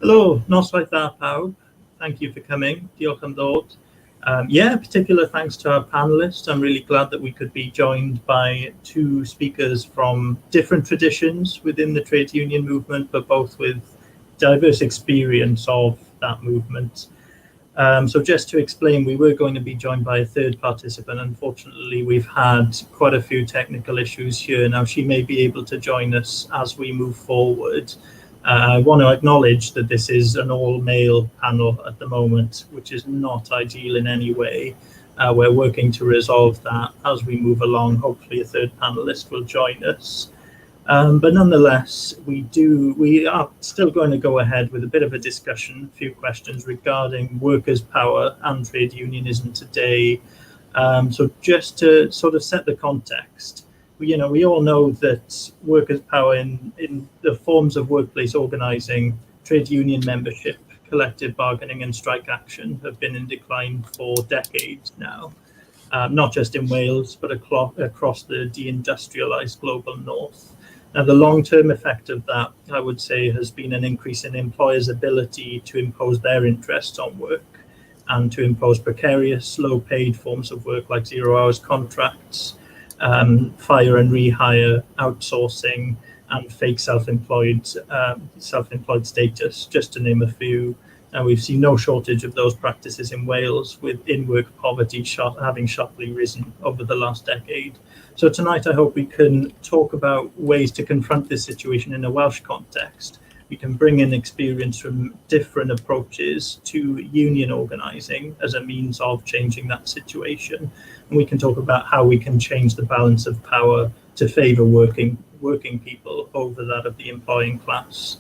Hello, noswaith dda pawb. Thank you for coming. Diolch am ddod. Particular thanks to our panellists. I'm really glad that we could be joined by two speakers from different traditions within the trade union movement, but both with diverse experience of that movement. So just to explain, we were going to be joined by a third participant. Unfortunately, we've had quite a few technical issues here. Now, she may be able to join us as we move forward. I want to acknowledge that this is an all-male panel at the moment, which is not ideal in any way. We're working to resolve that as we move along. Hopefully a third panelist will join us. But nonetheless, we are still going to go ahead with a bit of a discussion, a few questions regarding workers' power and trade unionism today. So just to sort of set the context, we all know that workers' power in the forms of workplace organising, trade union membership, collective bargaining and strike action have been in decline for decades now. Not just in Wales, but across the deindustrialised global north. Now, the long-term effect of that, I would say, has been an increase in employers' ability to impose their interests on work and to impose precarious, low-paid forms of work like zero-hours contracts, fire and rehire, outsourcing, and fake self-employed status, just to name a few. And we've seen no shortage of those practices in Wales, with in-work poverty having sharply risen over the last decade. So tonight, I hope we can talk about ways to confront this situation in a Welsh context. We can bring in experience from different approaches to union organising as a means of changing that situation. And we can talk about how we can change the balance of power to favour working people over that of the employing class.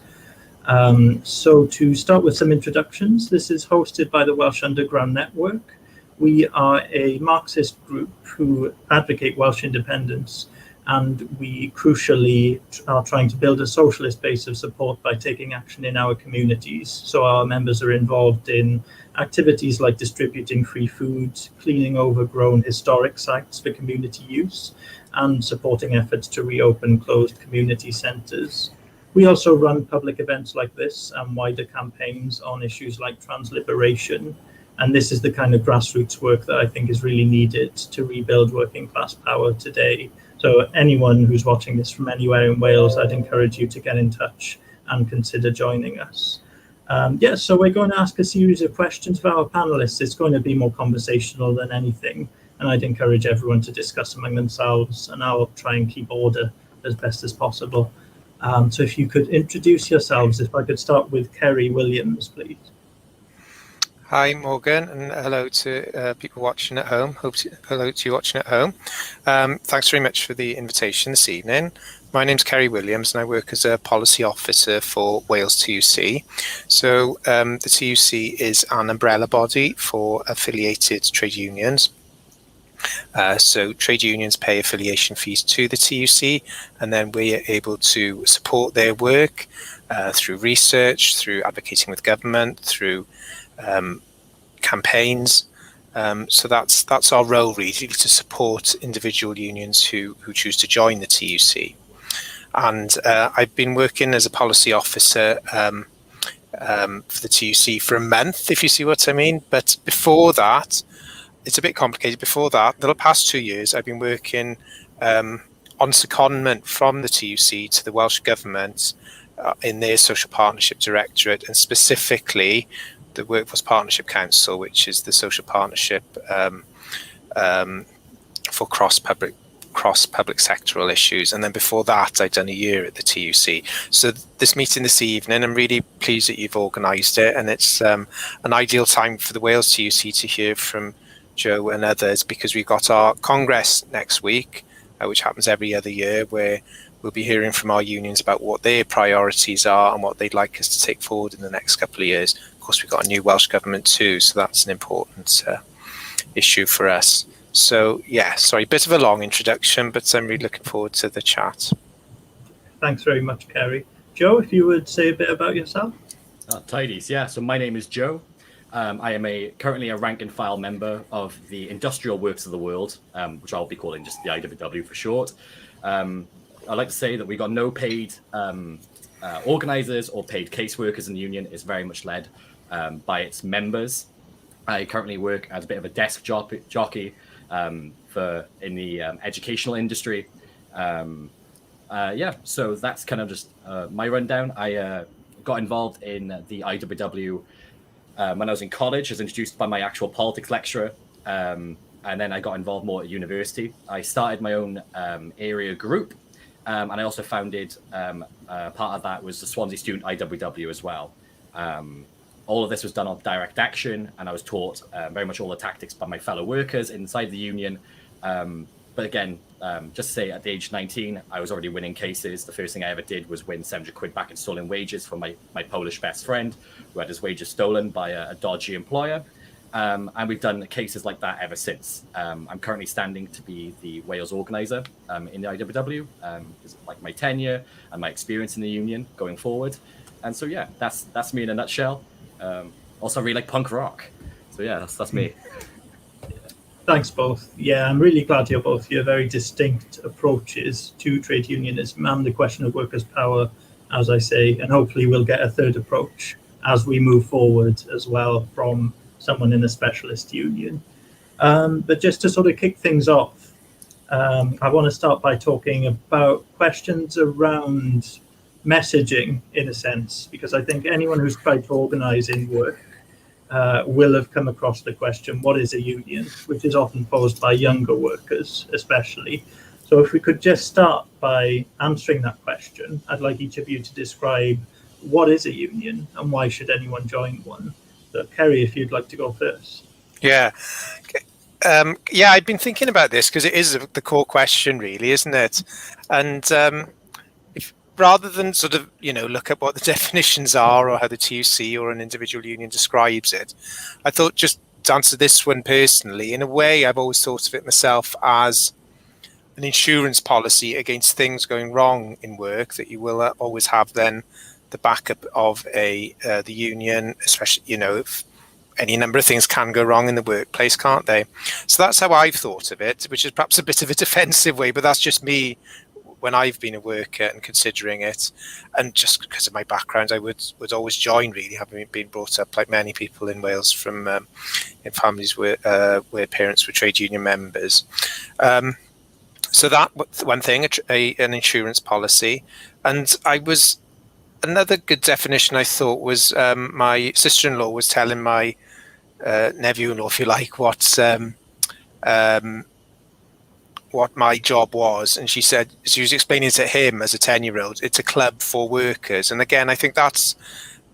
So to start with some introductions, this is hosted by the Welsh Underground Network. We are a Marxist group who advocate Welsh independence, and we crucially are trying to build a socialist base of support by taking action in our communities. So our members are involved in activities like distributing free food, cleaning overgrown historic sites for community use, and supporting efforts to reopen closed community centres. We also run public events like this and wider campaigns on issues like trans liberation. And this is the kind of grassroots work that I think is really needed to rebuild working class power today. So anyone who's watching this from anywhere in Wales, I'd encourage you to get in touch and consider joining us. So we're going to ask a series of questions of our panelists. It's going to be more conversational than anything. And I'd encourage everyone to discuss among themselves, and I'll try and keep order as best as possible. So if you could introduce yourselves, if I could start with Kerry Williams, please. Hi, Morgan, and hello to people watching at home. Hello to you watching at home. Thanks very much for the invitation this evening. My name's Kerry Williams, and I work as a policy officer for Wales TUC. So the TUC is an umbrella body for affiliated trade unions. So trade unions pay affiliation fees to the TUC, and then we are able to support their work through research, through advocating with government, through campaigns. So that's our role, really, to support individual unions who choose to join the TUC. And I've been working as a policy officer for the TUC for a month, if you see what I mean. But before that, it's a bit complicated. Before that, the past 2 years, I've been working on secondment from the TUC to the Welsh Government in their Social Partnership Directorate, and specifically the Workforce Partnership Council, which is the social partnership for cross-public sectoral issues. And then before that, I'd done a year at the TUC. So this meeting this evening, I'm really pleased that you've organised it, and it's an ideal time for the Wales TUC to hear from Joe and others, because we've got our Congress next week, which happens every other year, where we'll be hearing from our unions about what their priorities are and what they'd like us to take forward in the next couple of years. Of course, we've got a new Welsh Government too, so that's an important issue for us. So, yeah, sorry, bit of a long introduction, but I'm really looking forward to the chat. Thanks very much, Kerry. Joe, if you would say a bit about yourself. Tidies, yeah. So my name is Joe. I am currently a rank and file member of the Industrial Works of the World, which I'll be calling just the IWW for short. I'd like to say that we got no paid organizers or paid caseworkers in the union. It's very much led by its members. I currently work as a bit of a desk jockey in the educational industry. So that's kind of just my rundown. I got involved in the IWW when I was in college. I was introduced by my actual politics lecturer, and then I got involved more at university. I started my own area group, and I also founded part of that was the Swansea Student IWW as well. All of this was done on direct action, and I was taught very much all the tactics by my fellow workers inside the union. But again, just to say, at the age of 19, I was already winning cases. The first thing I ever did was win 700 quid back in stolen wages from my Polish best friend, who had his wages stolen by a dodgy employer. And we've done cases like that ever since. I'm currently standing to be the Wales organizer in the IWW. It's like my tenure and my experience in the union going forward. And so, yeah, that's me in a nutshell. Also, I really like punk rock. So, yeah, that's me. Thanks both. Yeah, I'm really glad you're both here. Very distinct approaches to trade unionism and the question of workers' power, as I say, and hopefully we'll get a third approach as we move forward as well from someone in a specialist union. But just to sort of kick things off, I want to start by talking about questions around messaging, in a sense, because I think anyone who's tried to organize in work will have come across the question, what is a union, which is often posed by younger workers, especially. So if we could just start by answering that question, I'd like each of you to describe what is a union and why should anyone join one. So Kerry, if you'd like to go first. Yeah. I'd been thinking about this because it is the core question, really, isn't it? And rather than sort of, look at what the definitions are or how the TUC or an individual union describes it, I thought just to answer this one personally, in a way, I've always thought of it myself as an insurance policy against things going wrong in work, that you will always have then the backup of the union, especially, if any number of things can go wrong in the workplace, can't they? So that's how I've thought of it, which is perhaps a bit of a defensive way, but that's just me when I've been a worker and considering it. And just because of my background, I would always join, really, having been brought up like many people in Wales from in families where parents were trade union members. So that one thing, an insurance policy. And another good definition I thought was my sister-in-law was telling my nephew-in-law, if you like, what my job was, and she was explaining to him as a 10-year-old, it's a club for workers. And again, I think that's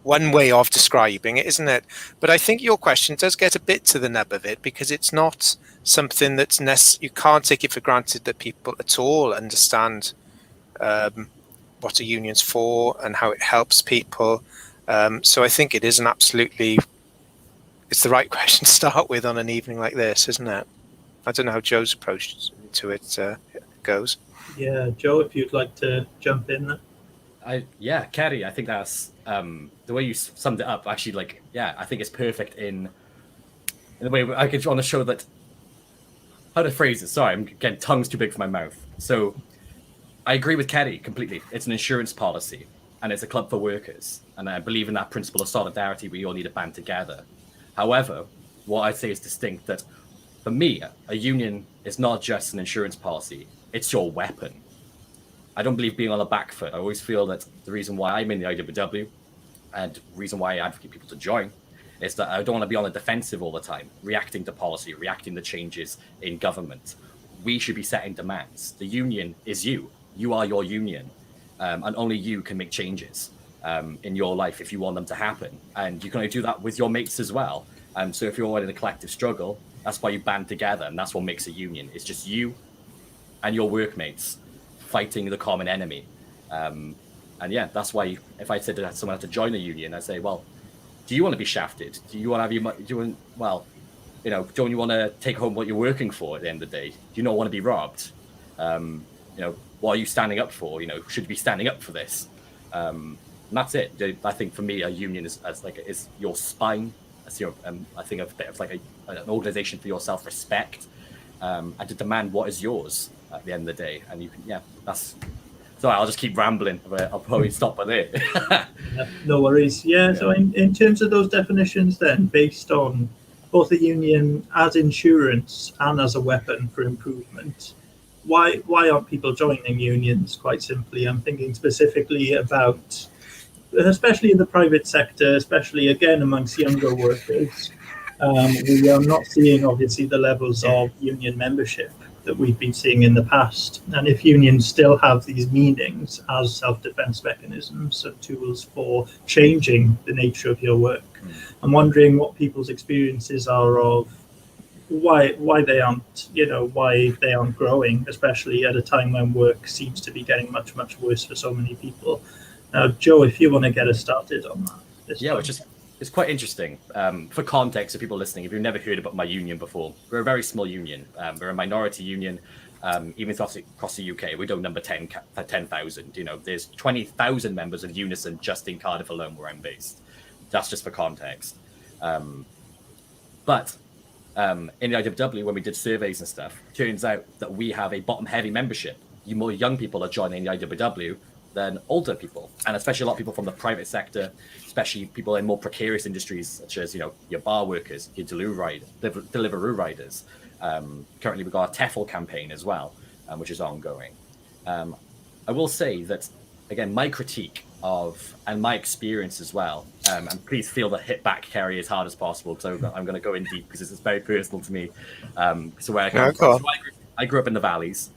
one way of describing it, isn't it? But I think your question does get a bit to the nub of it, because it's not something that's you can't take it for granted that people at all understand what a union's for and how it helps people. So I think it is it's the right question to start with on an evening like this, isn't it? I don't know how Joe's approach to it goes. Yeah, Joe, if you'd like to jump in there. Kerry, I think that's the way you summed it up. Actually, I think it's perfect in the way I could want to show that. How to phrase it? Sorry, I'm getting tongue's too big for my mouth. So I agree with Kerry completely. It's an insurance policy, and it's a club for workers. And I believe in that principle of solidarity. We all need to band together. However, what I'd say is distinct that for me, a union is not just an insurance policy. It's your weapon. I don't believe being on the back foot. I always feel that the reason why I'm in the IWW and the reason why I advocate people to join is that I don't want to be on the defensive all the time, reacting to policy, reacting to changes in government. We should be setting demands. The union is you. You are your union. And only you can make changes in your life if you want them to happen. And you can only do that with your mates as well. So if you're in a collective struggle, that's why you band together, and that's what makes a union. It's just you and your workmates fighting the common enemy. That's why if I said to someone to join a union, I say, well, do you want to be shafted? Do you want to have don't you want to take home what you're working for at the end of the day? Do you not want to be robbed? What are you standing up for? Should you be standing up for this? And that's it. I think for me, a union is your spine. I think of a bit of an organization for your self-respect, and to demand what is yours at the end of the day. And you can, that's Sorry, I'll just keep rambling. But I'll probably stop by there. No worries. Yeah, so in terms of those definitions then, based on both a union as insurance and as a weapon for improvement, why aren't people joining unions? Quite simply, I'm thinking specifically about, especially in the private sector, especially again amongst younger workers. We are not seeing obviously the levels of union membership that we've been seeing in the past. And if unions still have these meanings as self-defense mechanisms and tools for changing the nature of your work, I'm wondering what people's experiences are of why they aren't growing, especially at a time when work seems to be getting much worse for so many people. Now, Joe, if you want to get us started on that. Yeah, which is it's quite interesting. For context, for people listening, if you've never heard about my union before, we're a very small union. We're a minority union. Even across the UK, we don't number 10,000. You know, there's 20,000 members of Unison just in Cardiff alone, where I'm based. That's just for context. But in the IWW, when we did surveys and stuff, it turns out that we have a bottom-heavy membership. More young people are joining the IWW than older people, and especially a lot of people from the private sector, especially people in more precarious industries such as, you know, your bar workers, your Deliveroo riders. Currently, we've got a TEFL campaign as well, which is ongoing. I will say that, again, my critique of, and my experience as well, and please feel the hit back, Kerry, as hard as possible, because I'm going to go in deep because this is very personal to me. So where I come from, I grew up in the valleys,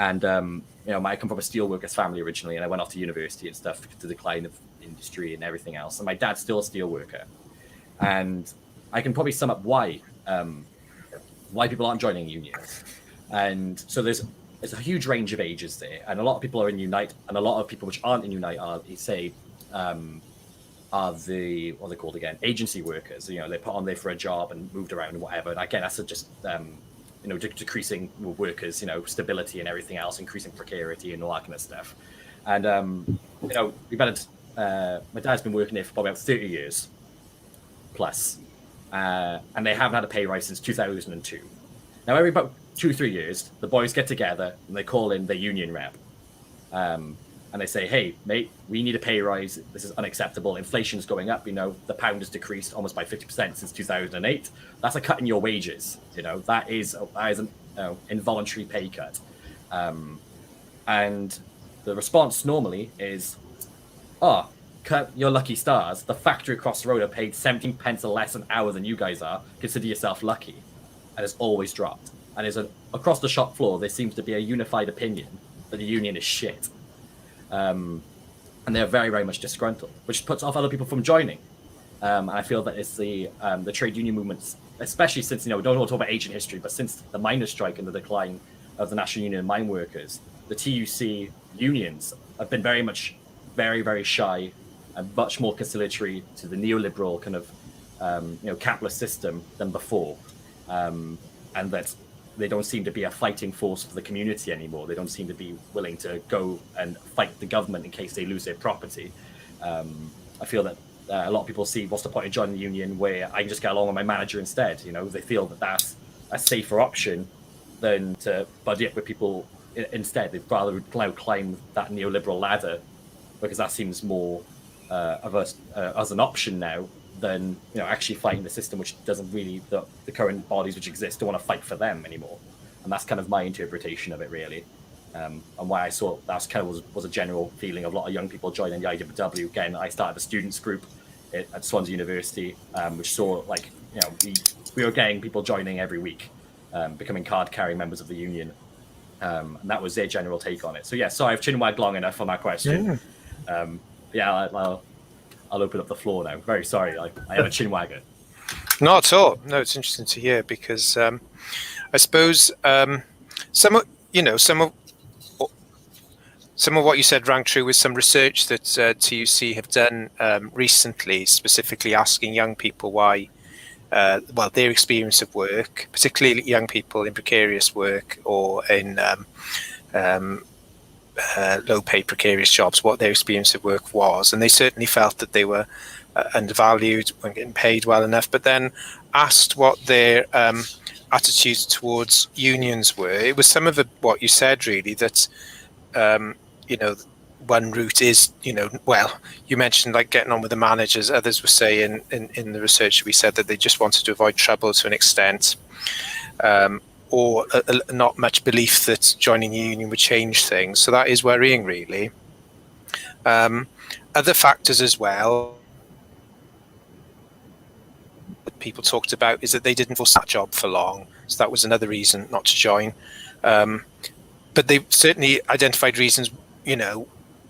and you know, I come from a steelworkers family originally, and I went off to university and stuff to the decline of industry and everything else. And my dad's still a steelworker, and I can probably sum up why people aren't joining unions. And so there's a huge range of ages there, and a lot of people are in Unite, and a lot of people which aren't in Unite are the what are they called again? Agency workers. You know, they put on there for a job and moved around and whatever. And again, that's just you know, decreasing workers, you know, stability and everything else, increasing precarity and all that kind of stuff. And, you know, my dad's been working there for probably about 30 years plus, and they haven't had a pay rise since 2002. Now, every about 2-3 years, the boys get together and they call in their union rep. And they say, hey, mate, we need a pay rise. This is unacceptable. Inflation's going up. You know, the pound has decreased almost by 50% since 2008. That's a cut in your wages. You know, that is an involuntary pay cut. And the response normally is, oh, cut your lucky stars. The factory across the road are paid 17 pence less an hour than you guys are. Consider yourself lucky. And it's always dropped. And across the shop floor, there seems to be a unified opinion that the union is shit. And they're very, very much disgruntled, which puts off other people from joining. And I feel that it's the trade union movements, especially since, you know, we don't want to talk about ancient history, but since the miners' strike and the decline of the National Union of Mine Workers, the TUC unions have been very, very shy and much more conciliatory to the neoliberal kind of, you know, capitalist system than before. And that they don't seem to be a fighting force for the community anymore. They don't seem to be willing to go and fight the government in case they lose their property. I feel that a lot of people see, what's the point of joining the union where I can just get along with my manager instead? You know, they feel that that's a safer option than to buddy up with people instead. They'd rather climb that neoliberal ladder because that seems more as an option now than, you know, actually fighting the system, which doesn't really, the current bodies which exist don't want to fight for them anymore. And that's kind of my interpretation of it, really. And why I saw that kind of was a general feeling of a lot of young people joining the IWW. Again, I started a students group at Swansea University, which saw, like, you know, we were getting people joining every week, becoming card-carrying members of the union. And that was their general take on it. So yeah, sorry, I've chin-wagged long enough on that question. Yeah, I'll open up the floor now. Very sorry, I am a chin-wagger. Not at all. No, it's interesting to hear because I suppose some of what you said rang true with some research that TUC have done recently, specifically asking young people why, their experience of work, particularly young people in precarious work or in low-paid precarious jobs, what their experience of work was. And they certainly felt that they were undervalued, weren't getting paid well enough, but then asked what their attitudes towards unions were. It was some of what you said, really, that one route is, well, you mentioned like getting on with the managers. Others were saying in the research, we said that they just wanted to avoid trouble to an extent, or not much belief that joining the union would change things. So that is worrying, really. Other factors as well that people talked about is that they didn't force that job for long. So that was another reason not to join. But they certainly identified reasons,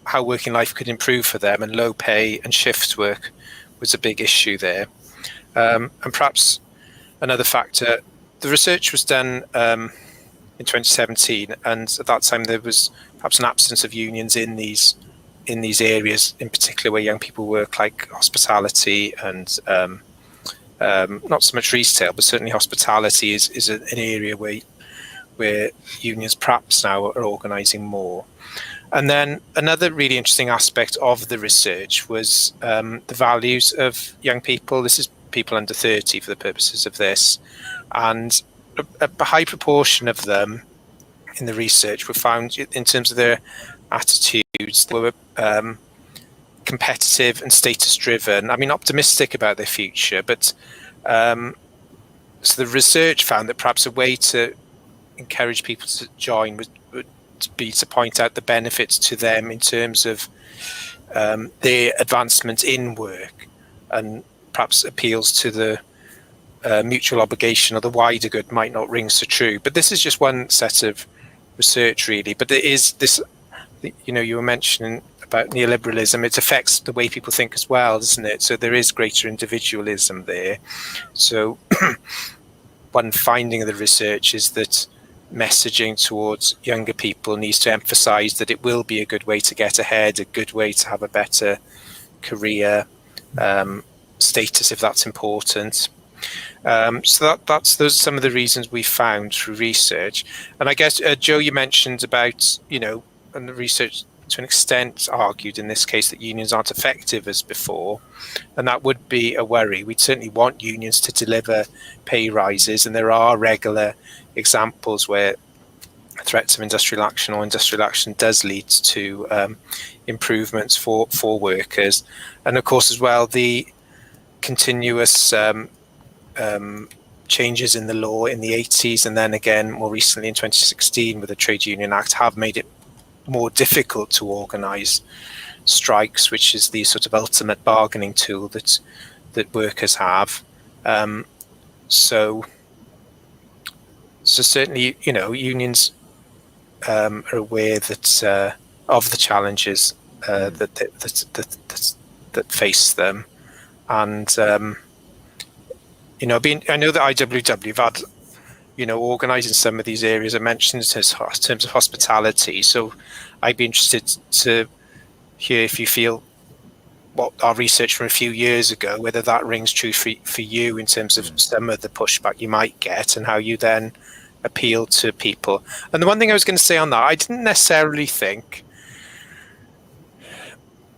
how working life could improve for them, and low pay and shift work was a big issue there. And perhaps another factor, the research was done in 2017, and at that time there was perhaps an absence of unions in these areas, in particular where young people work, like hospitality and not so much retail, but certainly hospitality is an area where unions perhaps now are organising more. And then another really interesting aspect of the research was the values of young people. This is people under 30 for the purposes of this. And a high proportion of them in the research were found, in terms of their attitudes, they were competitive and status driven. I mean, optimistic about their future, but so the research found that perhaps a way to encourage people to join would be to point out the benefits to them in terms of their advancement in work, and perhaps appeals to the mutual obligation or the wider good might not ring so true. But this is just one set of research, really. But there is this, you were mentioning about neoliberalism. It affects the way people think as well, doesn't it? So there is greater individualism there. So one finding of the research is that messaging towards younger people needs to emphasize that it will be a good way to get ahead, a good way to have a better career status, if that's important. So those are some of the reasons we found through research. And I guess, Joe, you mentioned about, and the research to an extent argued in this case that unions aren't effective as before, and that would be a worry. We'd certainly want unions to deliver pay rises, and there are regular examples where threats of industrial action or industrial action does lead to improvements for workers. And of course as well, the continuous changes in the law in the 80s, and then again more recently in 2016 with the Trade Union Act, have made it more difficult to organise strikes, which is the sort of ultimate bargaining tool that workers have. So certainly, unions are aware that of the challenges that face them, and I know that IWW have had, organising some of these areas I mentioned in terms of hospitality. So I'd be interested to hear if you feel what our research from a few years ago, whether that rings true for you in terms of some of the pushback you might get and how you then appeal to people. And the one thing I was going to say on that, I didn't necessarily think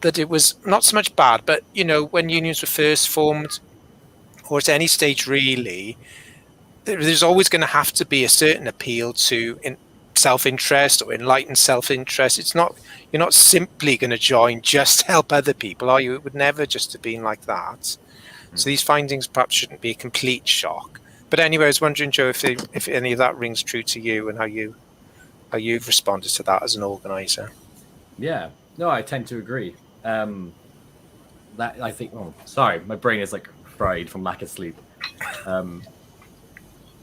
that it was not so much bad, but, when unions were first formed, or at any stage really, there's always going to have to be a certain appeal to self-interest or enlightened self-interest. You're not simply going to join just to help other people, are you? It would never just have been like that. So these findings perhaps shouldn't be a complete shock. But anyway, I was wondering, Joe, if any of that rings true to you, and how you've responded to that as an organizer. Yeah, no, I tend to agree. That I think. Oh, sorry, my brain is like fried from lack of sleep.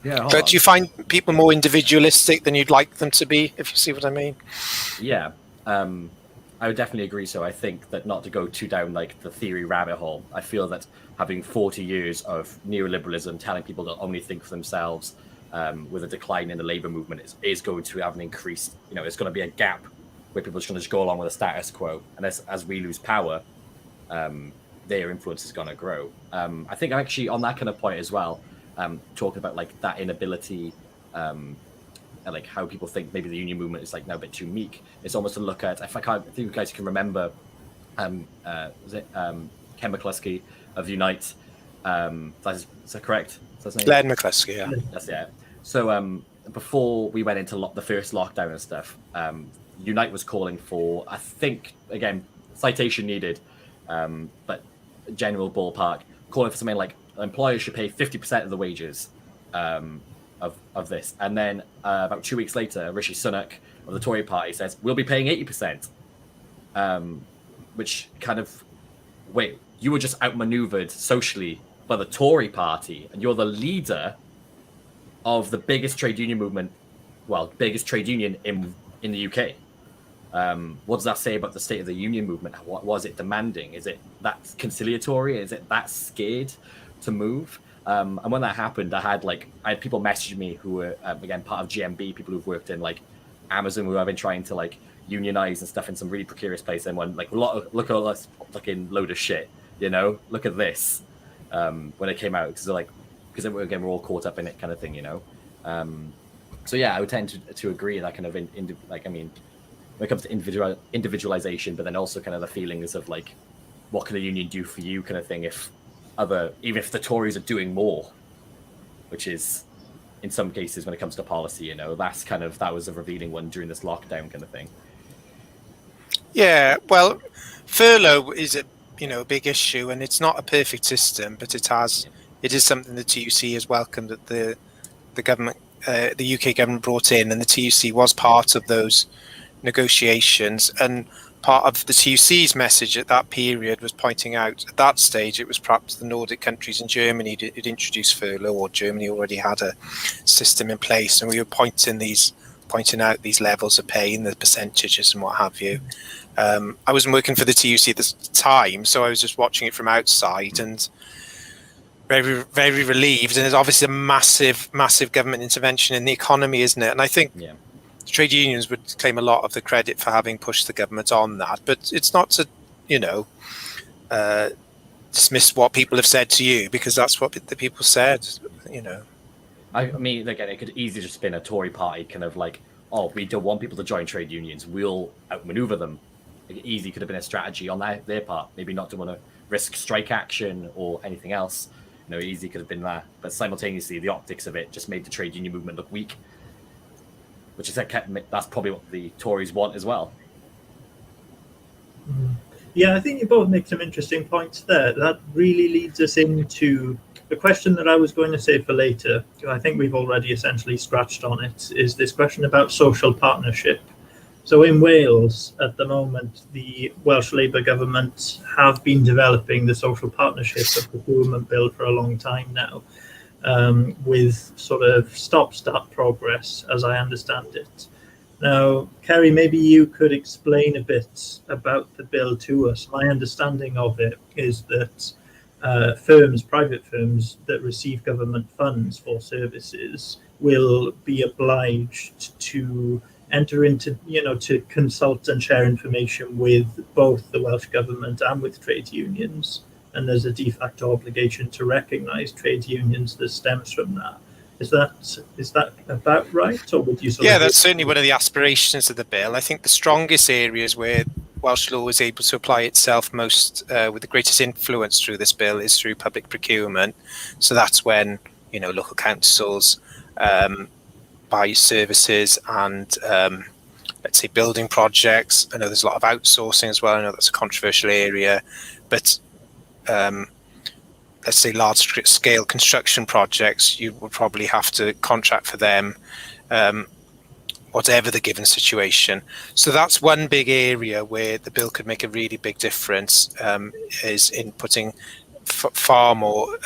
Yeah, but do you find people more individualistic than you'd like them to be, if you see what I mean? Yeah, I would definitely agree. So I think that, not to go too down like the theory rabbit hole, I feel that having 40 years of neoliberalism telling people to only think for themselves, with a decline in the labour movement, is going to have an increased, it's going to be a gap where people are just going to go along with the status quo. And as we lose power, their influence is going to grow. I think actually on that kind of point as well, talking about like that inability, and like how people think maybe the union movement is like now a bit too meek. It's almost to look at, I think you guys can remember, was it Ken McCluskey of Unite? Is that correct? Is that his name? Glenn McCluskey, yeah. That's it. So before we went into the first lockdown and stuff, Unite was calling for, I think, again, citation needed, but general ballpark, calling for something like employers should pay 50% of the wages of this. And then about 2 weeks later, Rishi Sunak of the Tory party says, we'll be paying 80%, which kind of, wait, you were just outmaneuvered socially by the Tory party, and you're the leader of the biggest trade union movement, well, biggest trade union in the UK. What does that say about the state of the union movement? What was it demanding? Is it that conciliatory? Is it that scared to move? And when that happened, I had people message me who were again part of GMB, people who've worked in like Amazon, who have been trying to like unionize and stuff in some really precarious place. And when like look at us fucking load of shit, you know, look at this. When it came out, because again we're all caught up in it, kind of thing, you know. So yeah, I would tend to agree that kind of when it comes to individualization, but then also kind of the feelings of like, what can a union do for you, kind of thing. Even if the Tories are doing more, which is in some cases when it comes to policy, you know, that was a revealing one during this lockdown kind of thing. Yeah, well, furlough is a big issue, and it's not a perfect system, but it is something the TUC has welcomed that the government, the UK government brought in, and the TUC was part of those negotiations. And part of the TUC's message at that period was pointing out at that stage it was perhaps the Nordic countries and Germany that introduced furlough, or Germany already had a system in place, and we were pointing out these levels of pay and the percentages and what have you. I wasn't working for the TUC at the time, so I was just watching it from outside and very, very relieved. And it's obviously a massive government intervention in the economy, isn't it? And I think trade unions would claim a lot of the credit for having pushed the government on that, but it's not to, dismiss what people have said to you, because that's what the people said, I mean, again, it could easily just been a Tory party kind of like, oh, we don't want people to join trade unions, we'll outmaneuver them. It easily could have been a strategy on their part, maybe not to want to risk strike action or anything else. It easily could have been that. But simultaneously, the optics of it just made the trade union movement look weak, which is that's probably what the Tories want as well. Yeah, I think you both make some interesting points there. That really leads us into the question that I was going to say for later. I think we've already essentially scratched on it, is this question about social partnership. So in Wales at the moment, the Welsh Labour government have been developing the social partnership of procurement bill for a long time now, with sort of stop-start progress, as I understand it. Now, Kerry, maybe you could explain a bit about the bill to us. My understanding of it is that private firms that receive government funds for services will be obliged to enter into, to consult and share information with both the Welsh government and with trade unions. And there's a de facto obligation to recognise trade unions that stems from that. Is that about right, or would you? That's certainly one of the aspirations of the bill. I think the strongest areas where Welsh law is able to apply itself most with the greatest influence through this bill is through public procurement. So that's when local councils buy services and let's say building projects. I know there's a lot of outsourcing as well. I know that's a controversial area, but let's say large scale construction projects, you would probably have to contract for them, whatever the given situation. So that's one big area where the bill could make a really big difference, is in putting far more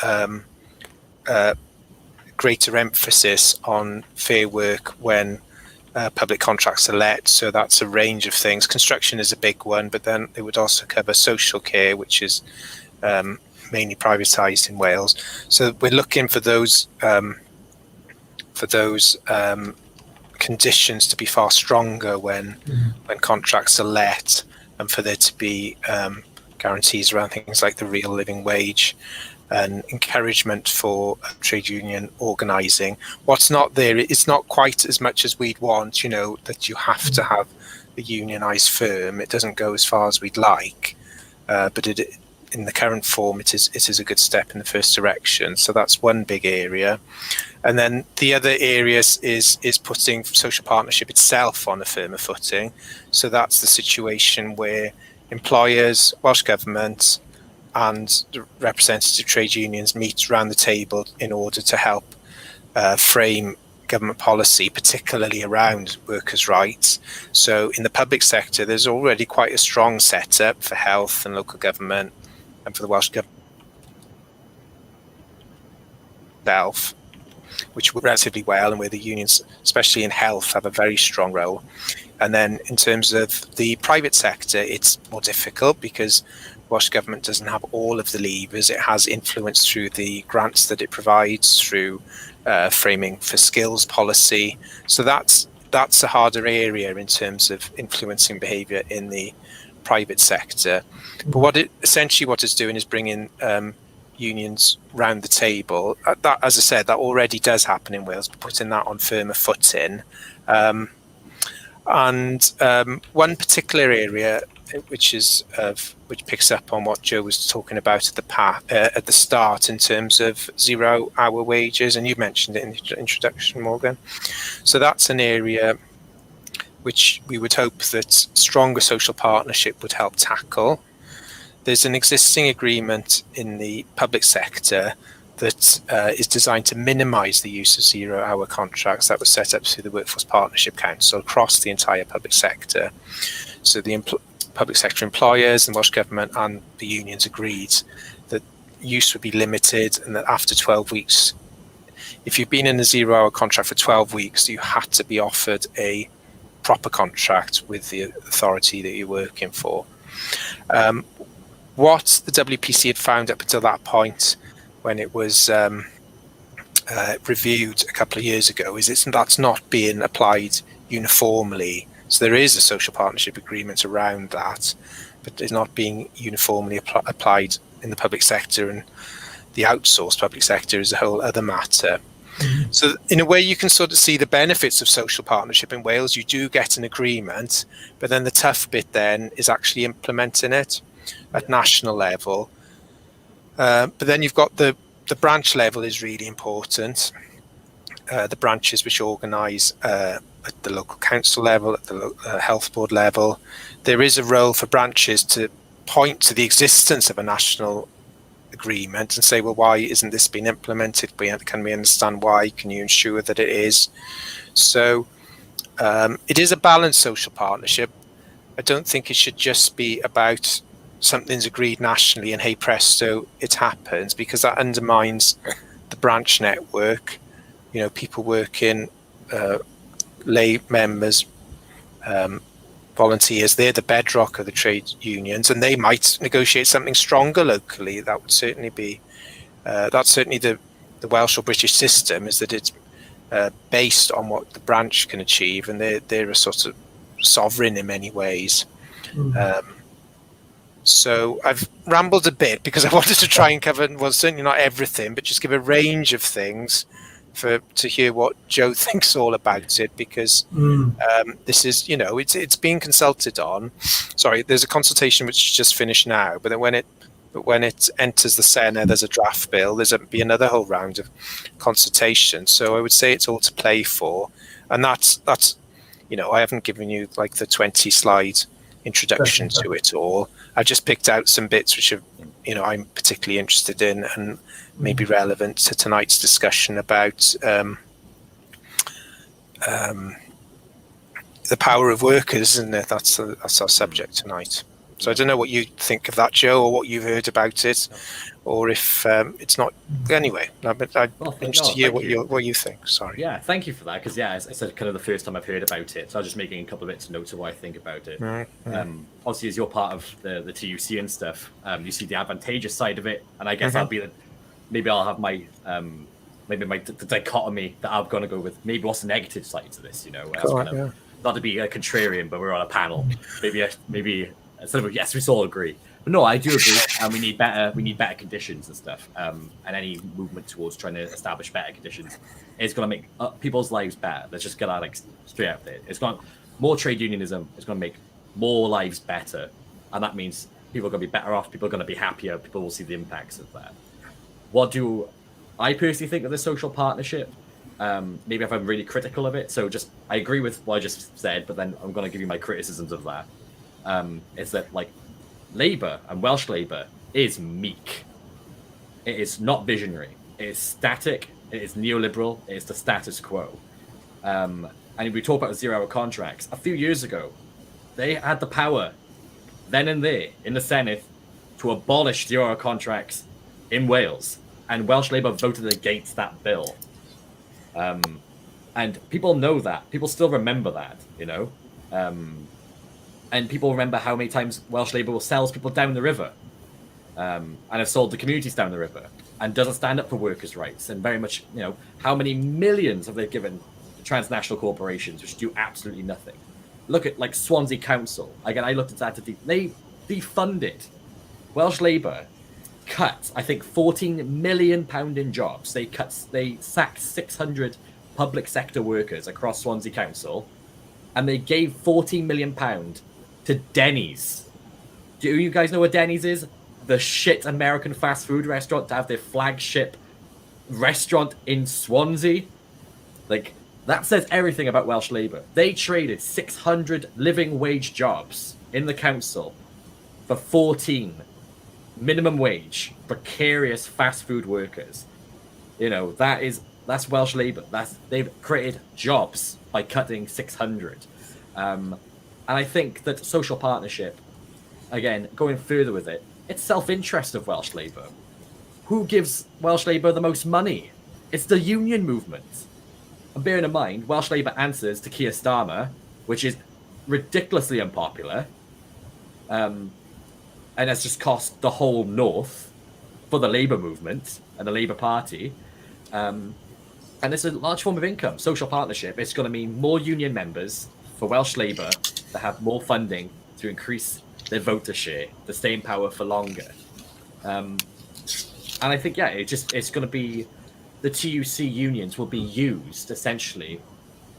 greater emphasis on fair work when public contracts are let. So that's a range of things. Construction is a big one, but then it would also cover social care, which is mainly privatised in Wales. So we're looking for those conditions to be far stronger when contracts are let, and for there to be guarantees around things like the real living wage and encouragement for trade union organising. What's not there, it's not quite as much as we'd want, that you have to have a unionised firm. It doesn't go as far as we'd like, but in the current form, it is a good step in the first direction. So that's one big area. And then the other areas is putting social partnership itself on a firmer footing. So that's the situation where employers, Welsh Government, and the representative trade unions meet around the table in order to help frame government policy, particularly around workers' rights. So in the public sector, there's already quite a strong setup for health and local government and for the Welsh Government itself, which work relatively well, and where the unions, especially in health, have a very strong role. And then in terms of the private sector, it's more difficult because Welsh Government doesn't have all of the levers. It has influence through the grants that it provides, through framing for skills policy. So that's a harder area in terms of influencing behaviour in the private sector. But essentially what it's doing is bringing unions round the table. That, as I said, that already does happen in Wales, but putting that on firmer footing. And one particular area which picks up on what Joe was talking about at the start in terms of 0-hour wages, and you mentioned it in the introduction, Morgan. So that's an area which we would hope that stronger social partnership would help tackle. There's an existing agreement in the public sector that is designed to minimise the use of 0-hour contracts that was set up through the Workforce Partnership Council across the entire public sector. So the public sector employers and Welsh Government and the unions agreed that use would be limited, and that after 12 weeks, if you've been in a 0-hour contract for 12 weeks, you had to be offered a proper contract with the authority that you're working for. What the WPC had found up until that point, when it was reviewed a couple of years ago, is that's not being applied uniformly. So there is a social partnership agreement around that, but it's not being uniformly applied in the public sector, and the outsourced public sector is a whole other matter. Mm-hmm. So in a way, you can sort of see the benefits of social partnership in Wales. You do get an agreement, but then the tough bit then is actually implementing it at national level. But then you've got the branch level is really important. The branches which organise at the local council level, at the health board level. There is a role for branches to point to the existence of a national agreement and say, well, why isn't this being implemented? Can we understand why? Can you ensure that it is? So it is a balanced social partnership. I don't think it should just be about something's agreed nationally and hey presto, it happens, because that undermines the branch network. You know, people working, lay members, volunteers, they're the bedrock of the trade unions, and they might negotiate something stronger locally. That would certainly be, that's certainly the Welsh or British system, is that it's based on what the branch can achieve, and they're a sort of sovereign in many ways. Mm-hmm. So I've rambled a bit because I wanted to try and cover, well, certainly not everything, but just give a range of things to hear what Joe thinks all about it, because this is, you know, it's being consulted on. Sorry, there's a consultation which just finished now, but then when it enters the Senate, there's a draft bill. There's be another whole round of consultation. So I would say it's all to play for, and that's you know, I haven't given you like the 20-slide introduction to it all. I've just picked out some bits which are, you know, I'm particularly interested in and maybe relevant to tonight's discussion about the power of workers, and that's our subject tonight. So I don't know what you think of that, Joe, or what you've heard about it, or if it's not. Anyway, I'm interested to hear what you think. Sorry. Yeah, thank you for that, because I said kind of the first time I've heard about it, so I was just making a couple of bits of notes of what I think about it. Obviously, as you're part of the TUC and stuff, you see the advantageous side of it, and I guess I'll have my the dichotomy that I'm going to go with. Maybe what's the negative side to this? You know, not to be a contrarian, but we're on a panel. Maybe instead of yes, we all agree. But no, I do agree, and we need better conditions and stuff. And any movement towards trying to establish better conditions is going to make people's lives better. Let's just get that like straight out there. It's going more trade unionism. It's going to make more lives better, and that means People are going to be better off. People are going to be happier. People will see the impacts of that. What do I personally think of the social partnership? Maybe if I'm really critical of it. So I agree with what I just said, but then I'm going to give you my criticisms of that. Is that like Labour and Welsh Labour is meek. It is not visionary. It is static. It is neoliberal. It is the status quo. And we talk about 0-hour contracts. A few years ago, they had the power, then and there, in the Senate, to abolish 0-hour contracts in Wales. And Welsh Labour voted against that bill. And people know that. People still remember that, you know? And people remember how many times Welsh Labour sells people down the river. And have sold the communities down the river. And doesn't stand up for workers' rights. And very much, you know, how many millions have they given to transnational corporations which do absolutely nothing? Look at, like, Swansea Council. Again, I looked at that. They defunded. Welsh Labour cut, I think, £14 million in jobs. They sacked 600 public sector workers across Swansea Council, and they gave £14 million to Denny's. Do you guys know what Denny's is? The shit American fast food restaurant to have their flagship restaurant in Swansea. Like, that says everything about Welsh Labour. They traded 600 living wage jobs in the council for 14 minimum wage, precarious fast food workers. You know, that's Welsh Labour. They've created jobs by cutting 600. And I think that social partnership, again, going further with it, it's self-interest of Welsh Labour. Who gives Welsh Labour the most money? It's the union movement. And bearing in mind, Welsh Labour answers to Keir Starmer, which is ridiculously unpopular, and has just cost the whole North for the Labour movement and the Labour Party. And it's a large form of income. Social partnership, it's going to mean more union members for Welsh Labour to have more funding to increase their voter share, to stay in power for longer. And I think, yeah, it's going to be, the TUC unions will be used essentially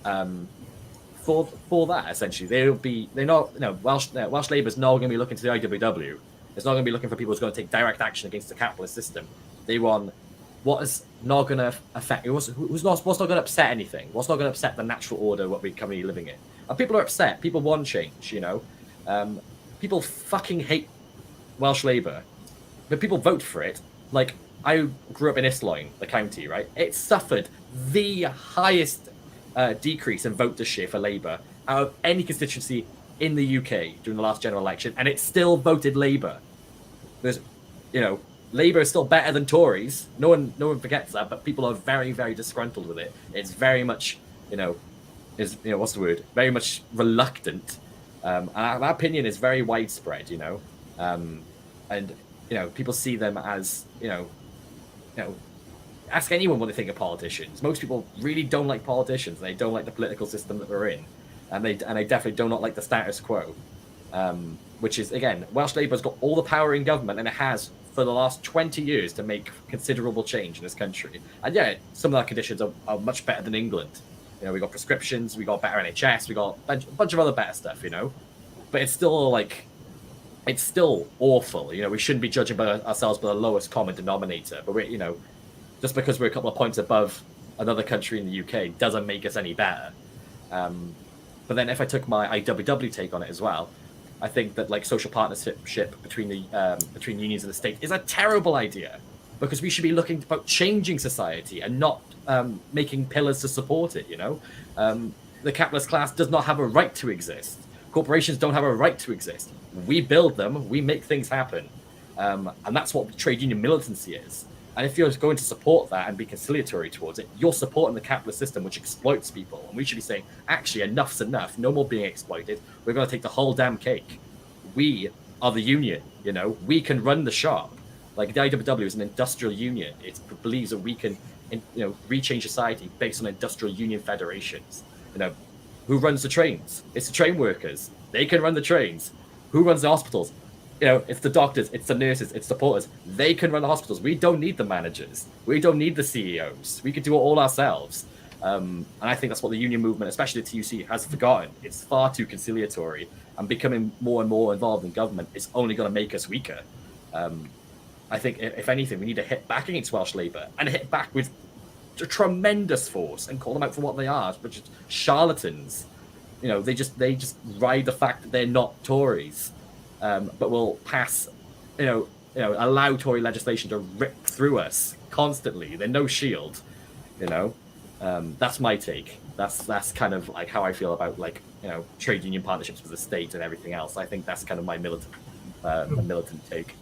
for that. Essentially, Welsh Labour is not going to be looking to the IWW. It's not going to be looking for people who's going to take direct action against the capitalist system. They want what is not going to affect, what's not going to upset anything, what's not going to upset the natural order what we're currently living in. And people are upset. People want change. You know, people fucking hate Welsh Labour, but people vote for it. Like, I grew up in Islwyn, the county, right? It suffered the highest decrease in voter share for Labour out of any constituency in the UK during the last general election, and it still voted Labour. Because, you know, Labour is still better than Tories. No one forgets that, but people are very, very disgruntled with it. It's very much, what's the word? Very much reluctant. And that opinion is very widespread, you know. And, you know, people see them as, ask anyone what they think of politicians. Most people really don't like politicians. They don't like the political system that we're in. And they definitely do not like the status quo. Which is, again, Welsh Labour's got all the power in government, and it has for the last 20 years to make considerable change in this country. And yeah, some of our conditions are much better than England. You know, we got prescriptions, we got better NHS, we got a bunch of other better stuff, you know. But it's still it's still awful. You know, we shouldn't be judging by ourselves by the lowest common denominator. But we're, just because we're a couple of points above another country in the UK doesn't make us any better. But then if I took my IWW take on it as well, I think that social partnership between unions and the state is a terrible idea, because we should be looking about changing society and not making pillars to support it. You know, the capitalist class does not have a right to exist. Corporations don't have a right to exist. We build them. We make things happen, and that's what trade union militancy is. And if you're going to support that and be conciliatory towards it, you're supporting the capitalist system, which exploits people. And we should be saying, actually, enough's enough. No more being exploited. We're going to take the whole damn cake. We are the union, you know. We can run the shop. Like, the IWW is an industrial union. It believes that we can, rechange society based on industrial union federations. You know, who runs the trains? It's the train workers. They can run the trains. Who runs the hospitals? You know, it's the doctors, it's the nurses, it's the porters. They can run the hospitals. We don't need the managers. We don't need the CEOs. We can do it all ourselves. And I think that's what the union movement, especially the TUC, has forgotten. It's far too conciliatory. and becoming more and more involved in government is only going to make us weaker. I think, if anything, we need to hit back against Welsh Labour and hit back with a tremendous force and call them out for what they are, which is charlatans. You know, they just ride the fact that they're not Tories, but will pass, allow Tory legislation to rip through us constantly. They're no shield, That's my take. That's kind of like how I feel about trade union partnerships with the state and everything else. I think that's kind of my militant take.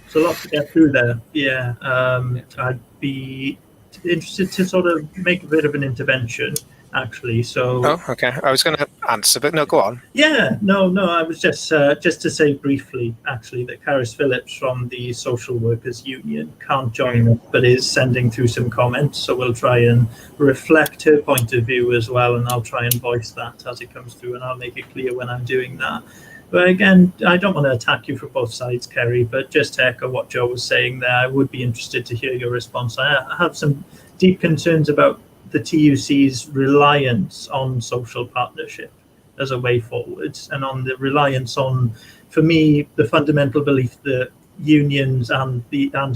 There's a lot to get through there. Yeah. I'd be interested to sort of make a bit of an intervention, actually. So. Oh, okay. I was going to answer, but no, go on. Yeah. No. I was just to say briefly, actually, that Caris Phillips from the Social Workers Union can't join us, but is sending through some comments. So we'll try and reflect her point of view as well, and I'll try and voice that as it comes through, and I'll make it clear when I'm doing that. But again, I don't want to attack you from both sides, Kerry, but just to echo what Joe was saying there, I would be interested to hear your response. I have some deep concerns about the TUC's reliance on social partnership as a way forward, and on the reliance on, for me, the fundamental belief that unions and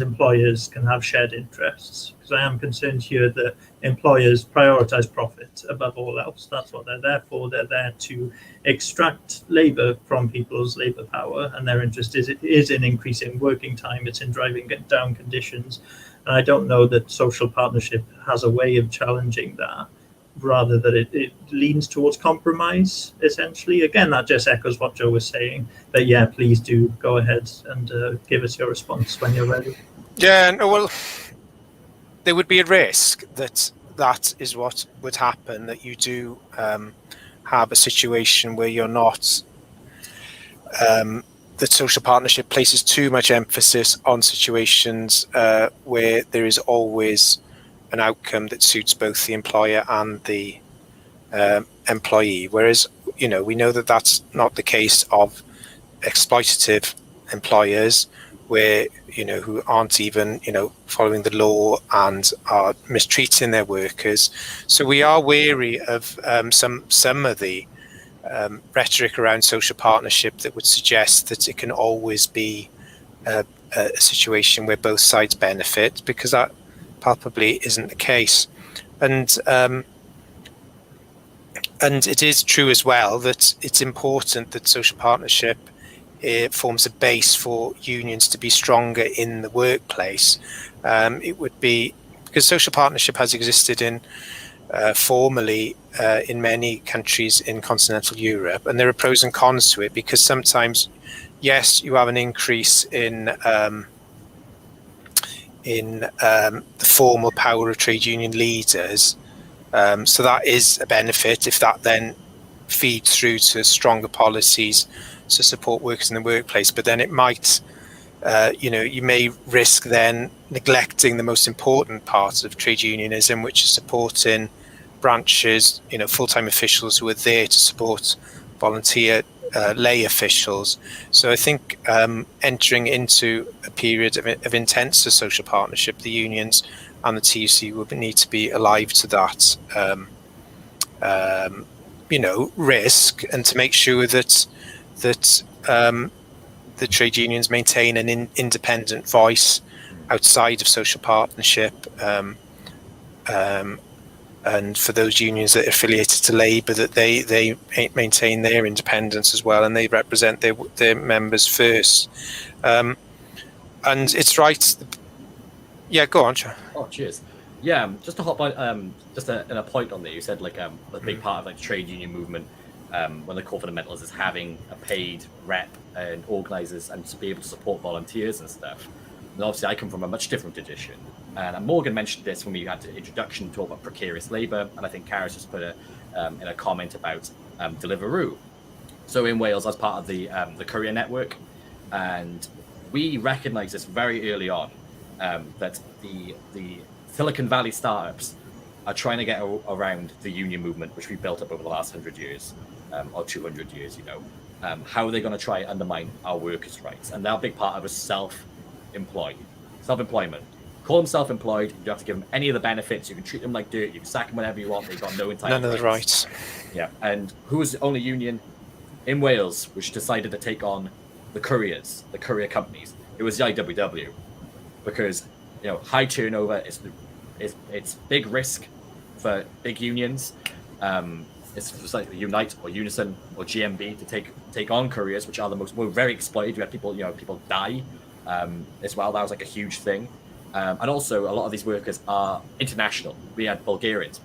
employers can have shared interests. Because I am concerned here that employers prioritise profit above all else. That's what they're there for. They're there to extract labour from people's labour power, and their interest is in increasing working time. It's in driving down conditions. And I don't know that social partnership has a way of challenging that, rather that it leans towards compromise, essentially. Again, that just echoes what Joe was saying. But yeah, please do go ahead and give us your response when you're ready. Yeah, no, well, there would be a risk that is what would happen, that you do have a situation where you're not, that social partnership places too much emphasis on situations where there is always an outcome that suits both the employer and the employee. Whereas, we know that that's not the case of exploitative employers, where, who aren't even, following the law and are mistreating their workers. So we are wary of some of the rhetoric around social partnership that would suggest that it can always be a situation where both sides benefit, because that palpably isn't the case. And it is true as well that it's important that social partnership forms a base for unions to be stronger in the workplace. It would be, because social partnership has existed formally in many countries in continental Europe, and there are pros and cons to it, because sometimes, yes, you have an increase in the formal power of trade union leaders, so that is a benefit if that then feeds through to stronger policies to support workers in the workplace. But then it might, you may risk then neglecting the most important part of trade unionism, which is supporting branches, full-time officials who are there to support volunteer lay officials. So I think entering into a period of intense social partnership, the unions and the TUC would need to be alive to that, risk, and to make sure that the trade unions maintain an independent voice outside of social partnership. And for those unions that are affiliated to Labour, that they maintain their independence as well, and they represent their members first. And it's right. Yeah, go on, Joe. Oh, cheers. Yeah, just to hop on, in a point on there, you said a big part of the trade union movement, when they call for fundamentals, is having a paid rep and organisers and to be able to support volunteers and stuff. And obviously, I come from a much different tradition. And Morgan mentioned this when we had the introduction to talk about precarious labour, and I think Caris just put in a comment about Deliveroo. So in Wales, as part of the courier network, and we recognised this very early on, that the Silicon Valley startups are trying to get around the union movement, which we built up over the last 100 years, or 200 years, how are they going to try and undermine our workers' rights? And they're a big part of us self-employment. Call them self-employed. You don't have to give them any of the benefits. You can treat them like dirt. You can sack them whenever you want. They've got no entitlement. None of the rights. Yeah. And who is the only union in Wales, which decided to take on the couriers, the courier companies. It was the IWW, because high turnover it's big risk for big unions. It's like Unite or Unison or GMB to take on couriers, which are we're very exploited. We had people die as well. That was like a huge thing. And also a lot of these workers are international. We had Bulgarians,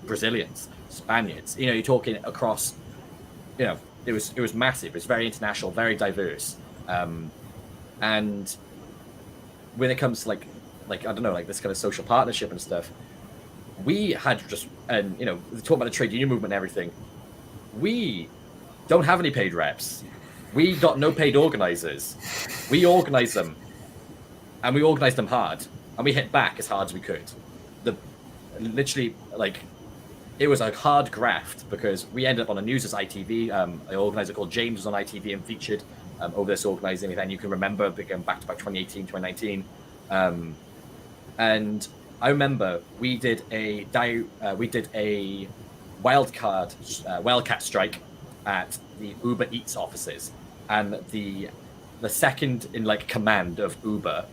Brazilians, Spaniards. You're talking across. It was massive. It was very international, very diverse. And when it comes to like I don't know, like this kind of social partnership and stuff, we had talking about the trade union movement and everything. We don't have any paid reps. We got no paid organizers. We organize them, and we organize them hard, and we hit back as hard as we could. Literally, it was a hard graft, because we ended up on the news as ITV. An organizer called James was on ITV and featured over this organizing event. You can remember going back to 2018, 2019. And I remember we did a wildcat strike at the Uber Eats offices, and the second in command of Uber,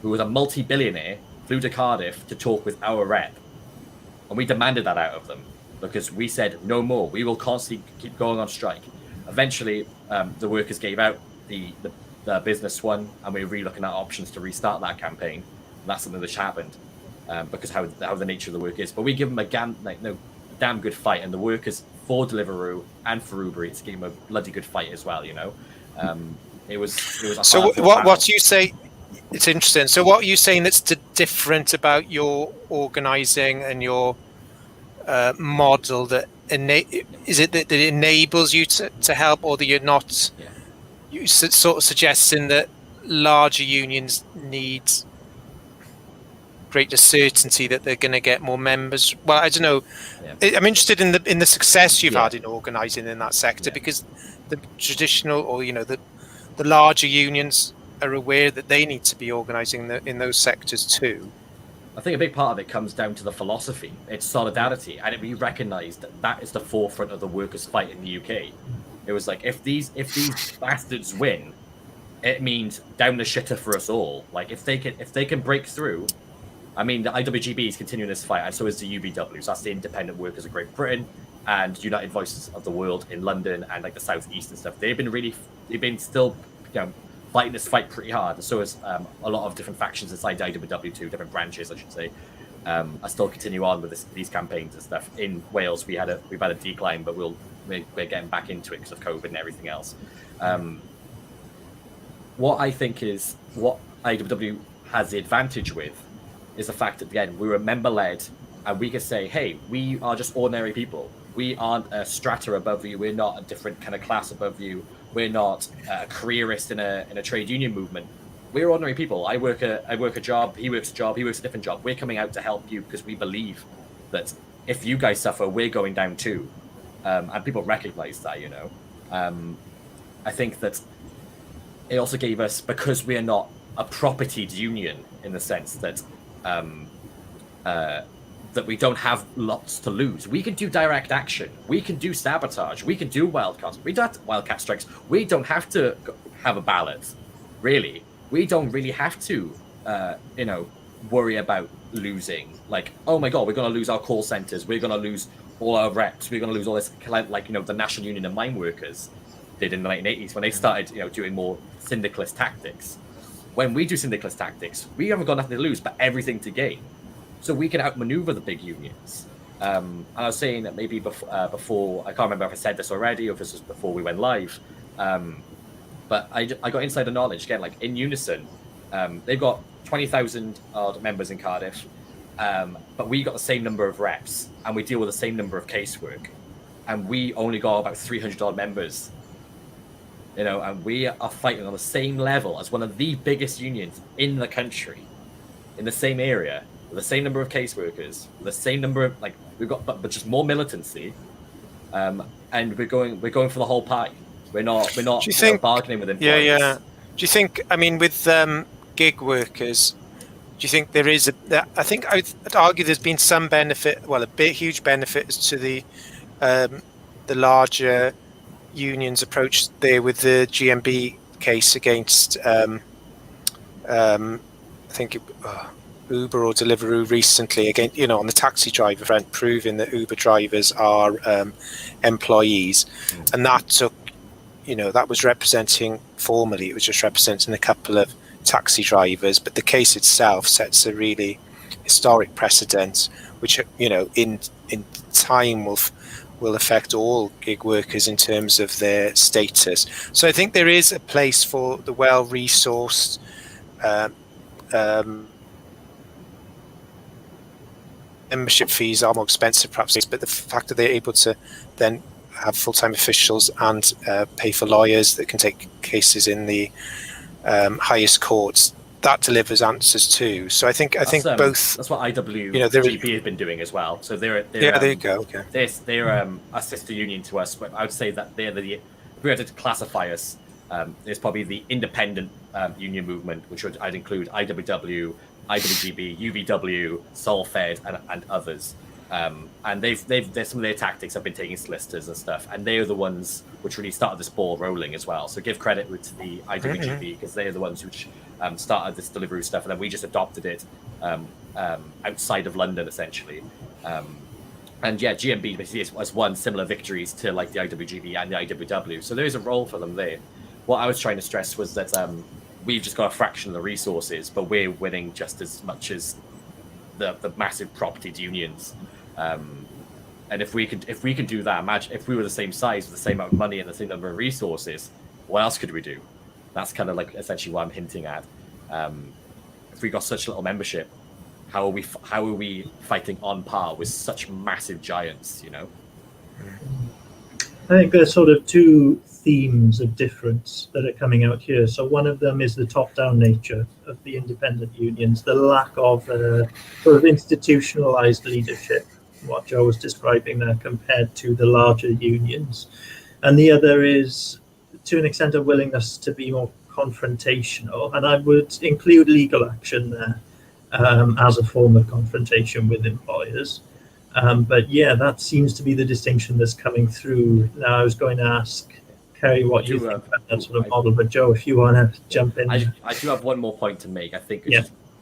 who was a multi-billionaire, flew to Cardiff to talk with our rep, and we demanded that out of them, because we said no more. We will constantly keep going on strike. Eventually, the workers gave out. The business won, and we were really looking at options to restart that campaign. And that's something that's happened, because how the nature of the work is. But we give them a damn good fight, and the workers for Deliveroo and for Uber Eats gave them a bloody good fight as well. It was. So what you say? It's interesting. So what are you saying that's different about your organising and your model? Is it that it enables you to help, or that you're not? Yeah. You sort of suggesting that larger unions need greater certainty that they're going to get more members. Well, I don't know. Yeah. I'm interested in the success you've had in organising in that sector, because the traditional, or the larger unions are aware that they need to be organising in those sectors too. I think a big part of it comes down to the philosophy. It's solidarity, and we recognise that is the forefront of the workers' fight in the UK. It was like, if these bastards win, it means down the shitter for us all. If they can break through. I mean, the IWGB is continuing this fight, and so is the UBW. So that's the Independent Workers of Great Britain, and United Voices of the World in London, and the South East and stuff. They've been still fighting this fight pretty hard. So is a lot of different factions inside the IWW too, different branches, I should say. I still continue on with these campaigns and stuff. In Wales, we've had a decline, but we're getting back into it because of COVID and everything else. What I think is what IWW has the advantage with is the fact that, again, we were member-led, and we can say, hey, we are just ordinary people. We aren't a strata above you. We're not a different kind of class above you. We're not a careerist in a trade union movement. We're ordinary people. I work a job. He works a job. He works a different job. We're coming out to help you because we believe that if you guys suffer, we're going down too. And people recognize that, I think that it also gave us, because we are not a propertied union in the sense that that we don't have lots to lose. We can do direct action. We can do sabotage. We can do wildcat strikes. We don't have to have a ballot, really. We don't really have to, worry about losing. Oh my God, we're going to lose our call centers. We're going to lose all our reps. We're going to lose all this, the National Union of Mine Workers did in the 1980s when they started, doing more syndicalist tactics. When we do syndicalist tactics, we haven't got nothing to lose, but everything to gain. So we can outmaneuver the big unions. And I was saying that maybe before, I can't remember if I said this already or if this was before we went live, but I got insider knowledge, again, in Unison, they've got 20,000 odd members in Cardiff, but we got the same number of reps, and we deal with the same number of casework, and we only got about 300 odd members. And we are fighting on the same level as one of the biggest unions in the country, in the same area, with the same number of caseworkers, with the same number of we've got, but just more militancy, and we're going for the whole pie. We're not Do you think, bargaining with employers. Yeah. Do you think? I mean, with gig workers, do you think there is I think I'd argue there's been some benefit. Well, huge benefit to the larger union's approach there with the GMB case against, I think Uber or Deliveroo recently, again, on the taxi driver front, proving that Uber drivers are employees, and that took, that was representing formally, it was just representing a couple of taxi drivers, but the case itself sets a really historic precedent, which in time will affect all gig workers in terms of their status. So I think there is a place for the well-resourced membership fees are more expensive perhaps, but the fact that they're able to then have full-time officials and pay for lawyers that can take cases in the highest courts, that delivers answers too. So I think both. That's what IWGB has been doing as well. So they're there you go. Okay. They're a sister union to us, but I would say that they're if we had to classify us, there's probably the independent union movement, which I'd include IWW, IWGB, UVW, Solfed, and others. And there's some of their tactics have been taking solicitors and stuff, and they are the ones which really started this ball rolling as well. So give credit to the IWGB because they are the ones which started this Deliveroo stuff, and then we just adopted it outside of London essentially. And yeah, GMB basically has won similar victories to like the IWGB and the IWW. So there is a role for them there. What I was trying to stress was that we've just got a fraction of the resources, but we're winning just as much as the massive propertied unions. And if we can do that, imagine if we were the same size with the same amount of money and the same number of resources, what else could we do? That's kind of like essentially what I'm hinting at. If we got such little membership, how are we fighting on par with such massive giants? I think there's sort of two themes of difference that are coming out here. So one of them is the top-down nature of the independent unions, the lack of sort of institutionalized leadership, what Joe was describing there, compared to the larger unions. And the other is, to an extent, a willingness to be more confrontational, and I would include legal action there as a form of confrontation with employers. But yeah, that seems to be the distinction that's coming through. Now, I was going to ask Kerry what you think about that sort of model, but Joe, if you want to jump in. I do have one more point to make. I think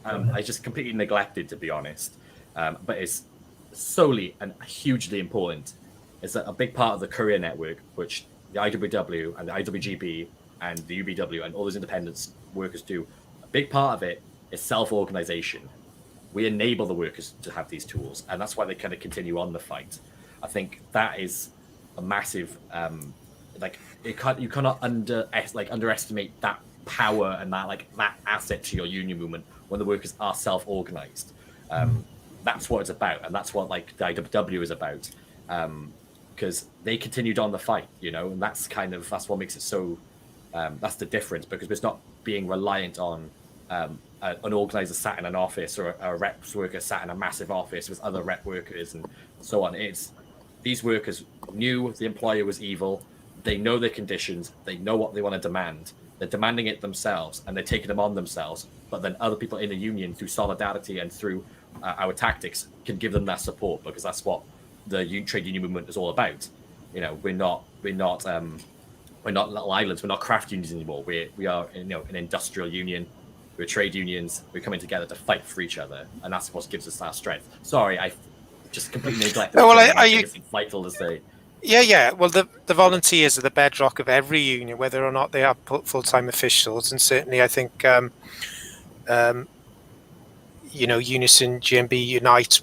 I just completely neglected, to be honest, but it's solely and hugely important, is that a big part of the courier network, which the IWW and the IWGB and the UBW and all those independent workers do, a big part of it is self-organization. We enable the workers to have these tools, and that's why they kind of continue on the fight. I think that is a massive, you cannot underestimate that power and that asset to your union movement when the workers are self-organized. That's what it's about, and that's what the IWW is about, because they continued on the fight, and that's what makes it so. That's the difference, because it's not being reliant on an organizer sat in an office or a reps worker sat in a massive office with other rep workers and so on. It's these workers knew the employer was evil. They know their conditions. They know what they want to demand. They're demanding it themselves, and they're taking them on themselves. But then other people in the union, through solidarity and through our tactics, can give them that support, because that's what the trade union movement is all about. We're not little islands. We're not craft unions anymore. We are an industrial union. We're trade unions. We're coming together to fight for each other, and that's what gives us our strength. Sorry, I just completely neglected. Well, I think it's vital to say. Yeah. Well, the volunteers are the bedrock of every union, whether or not they are full-time officials, and certainly I think Unison, GMB, Unite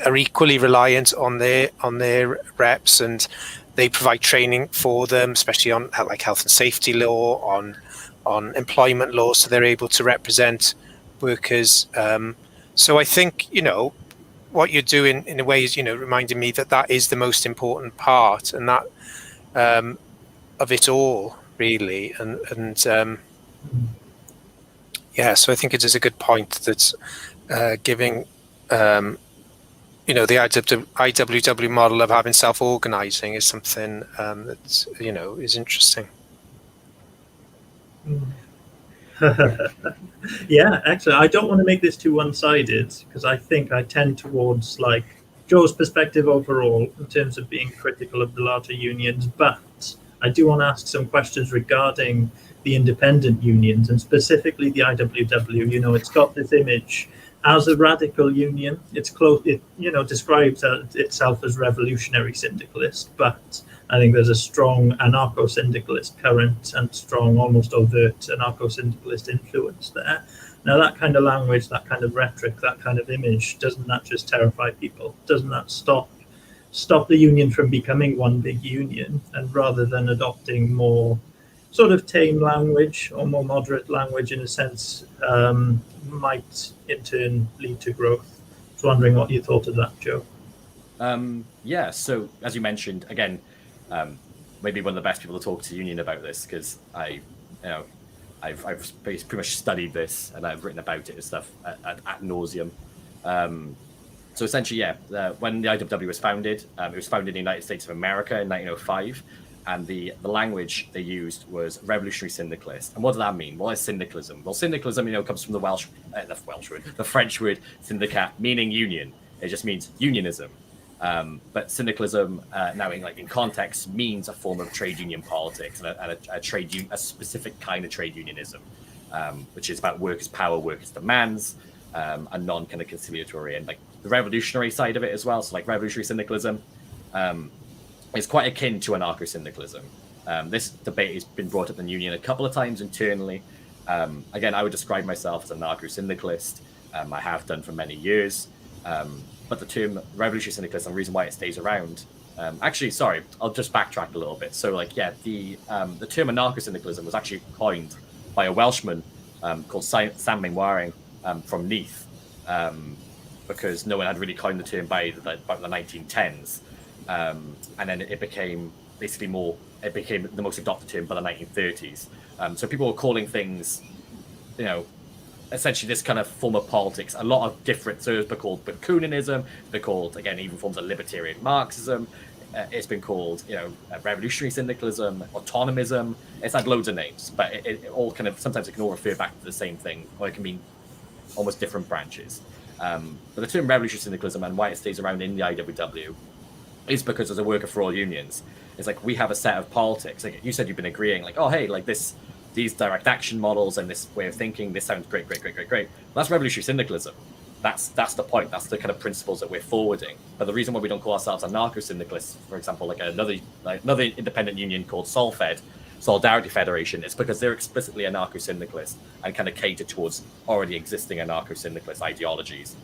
are equally reliant on their reps, and they provide training for them, especially on health and safety law, on employment law, so they're able to represent workers. So I think what you're doing in a way is reminding me that is the most important part, and that of it all really, and so I think it is a good point that giving the IWW model of having self-organizing is something that is interesting. Yeah, excellent. I don't want to make this too one-sided, because I think I tend towards Joe's perspective overall in terms of being critical of the larger unions, but I do want to ask some questions regarding the independent unions, and specifically the IWW. You know, it's got this image as a radical union. It's close. It, you know, describes itself as revolutionary syndicalist, but I think there's a strong anarcho-syndicalist current and strong, almost overt anarcho-syndicalist influence there. Now, that kind of language, that kind of rhetoric, that kind of image, doesn't that just terrify people? Doesn't that stop the union from becoming one big union, and rather than adopting more sort of tame language or more moderate language in a sense, might in turn lead to growth? I was wondering what you thought of that, Joe. Yeah, so as you mentioned, again, maybe one of the best people to talk to union about this, because I've pretty much studied this and I've written about it and stuff ad nauseum. So essentially, yeah, when the IWW was founded, it was founded in the United States of America in 1905, and the language they used was revolutionary syndicalist. And what does that mean? What is syndicalism? Well, syndicalism, comes from the French word syndicat, meaning union. It just means unionism. But syndicalism now in context means a form of trade union politics and a specific kind of trade unionism, which is about workers' power, workers' demands, and non-kind of conciliatory, and like the revolutionary side of it as well. So like revolutionary syndicalism is quite akin to anarcho-syndicalism. This debate has been brought up in the union a couple of times internally. Again, I would describe myself as an anarcho-syndicalist. I have done for many years. But the term revolutionary syndicalist, and the reason why it stays around, actually, sorry, I'll just backtrack a little bit. So, like, yeah, the term anarcho-syndicalism was actually coined by a Welshman called Sam Mainwaring from Neath, because no one had really coined the term by about the 1910s, and then it became the most adopted term by the 1930s. So people were calling things, essentially this kind of form of politics, a lot of different, so it's been called Unionism, it's been called, again, even forms of libertarian Marxism, it's been called, revolutionary syndicalism, autonomism, it's had loads of names, but it all kind of, sometimes it can all refer back to the same thing, or it can mean almost different branches. But the term revolutionary syndicalism and why it stays around in the IWW is because as a worker for all unions, it's like we have a set of politics, like you said, you've been agreeing, like, oh, hey, like these direct action models and this way of thinking, this sounds great. Well, that's revolutionary syndicalism. That's the point. That's the kind of principles that we're forwarding. But the reason why we don't call ourselves anarcho-syndicalists, for example, like another independent union called SOLFED, Solidarity Federation, is because they're explicitly anarcho-syndicalist and kind of cater towards already existing anarcho-syndicalist ideologies.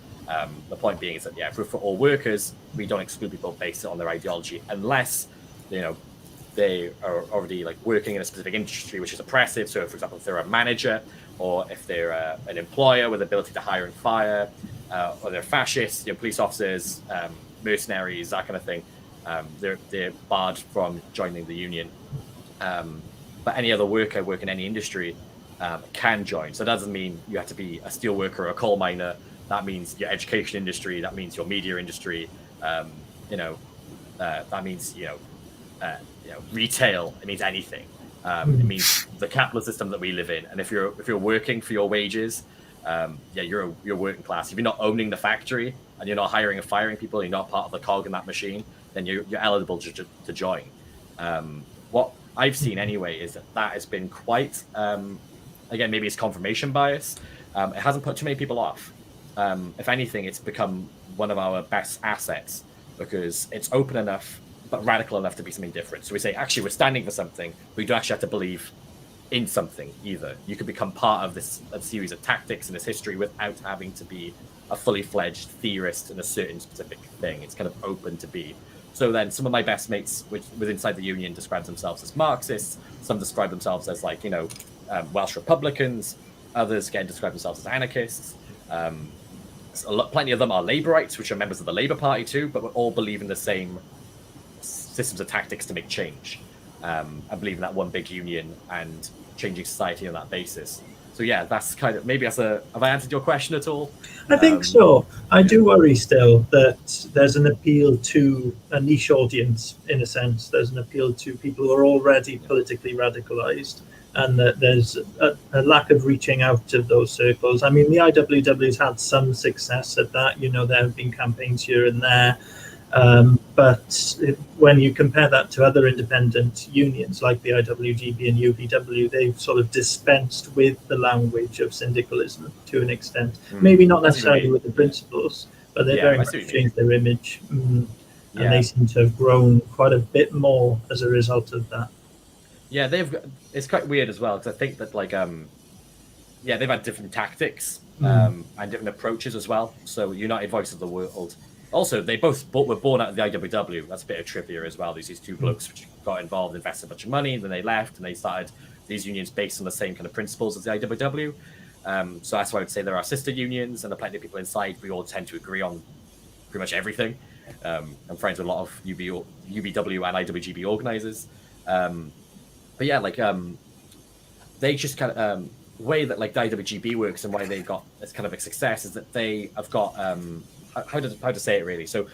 The point being is that, yeah, for all workers, we don't exclude people based on their ideology unless, they are already like working in a specific industry which is oppressive. So, for example, if they're a manager, or if they're an employer with the ability to hire and fire, or they're fascists, police officers, mercenaries, that kind of thing, they're barred from joining the union. But any other worker working in any industry can join. So that doesn't mean you have to be a steel worker or a coal miner. That means your education industry. That means your media industry. That means retail. It means anything. It means the capitalist system that we live in. And if you're working for your wages, you're working class. If you're not owning the factory and you're not hiring and firing people, you're not part of the cog in that machine, then you're eligible to join. What I've seen anyway is that has been quite, again, maybe it's confirmation bias. It hasn't put too many people off. If anything, it's become one of our best assets because it's open enough but radical enough to be something different. So we say, actually, we're standing for something, but you don't actually have to believe in something either. You could become part of this series of tactics and this history without having to be a fully fledged theorist in a certain specific thing. It's kind of open to be. So then some of my best mates with inside the union describe themselves as Marxists. Some describe themselves as Welsh Republicans. Others, again, describe themselves as anarchists. Plenty of them are Labourites, which are members of the Labour Party too, but we all believe in the same systems of tactics to make change. I believe in that one big union and changing society on that basis. So yeah, that's kind of, maybe have I answered your question at all? I think so. I do worry still that there's an appeal to a niche audience, in a sense. There's an appeal to people who are already politically radicalized, and that there's a lack of reaching out to those circles. I mean, the IWW's had some success at that. There have been campaigns here and there. But when you compare that to other independent unions like the IWGB and UVW, they've sort of dispensed with the language of syndicalism to an extent. Maybe not necessarily with the principles, but they very much changed their image. And they seem to have grown quite a bit more as a result of that. Yeah, it's quite weird as well, because I think that they've had different tactics and different approaches as well. So United Voice of the World. Also, they both were born out of the IWW. That's a bit of trivia as well. These two blokes which got involved, invested a bunch of money, then they left, and they started these unions based on the same kind of principles as the IWW. So that's why I would say there are sister unions, and there are plenty of people inside. We all tend to agree on pretty much everything. I'm friends with a lot of UBW and IWGB organizers. But yeah, they just kind of way that like the IWGB works and why they got this kind of a success is that they have got how to say it really. So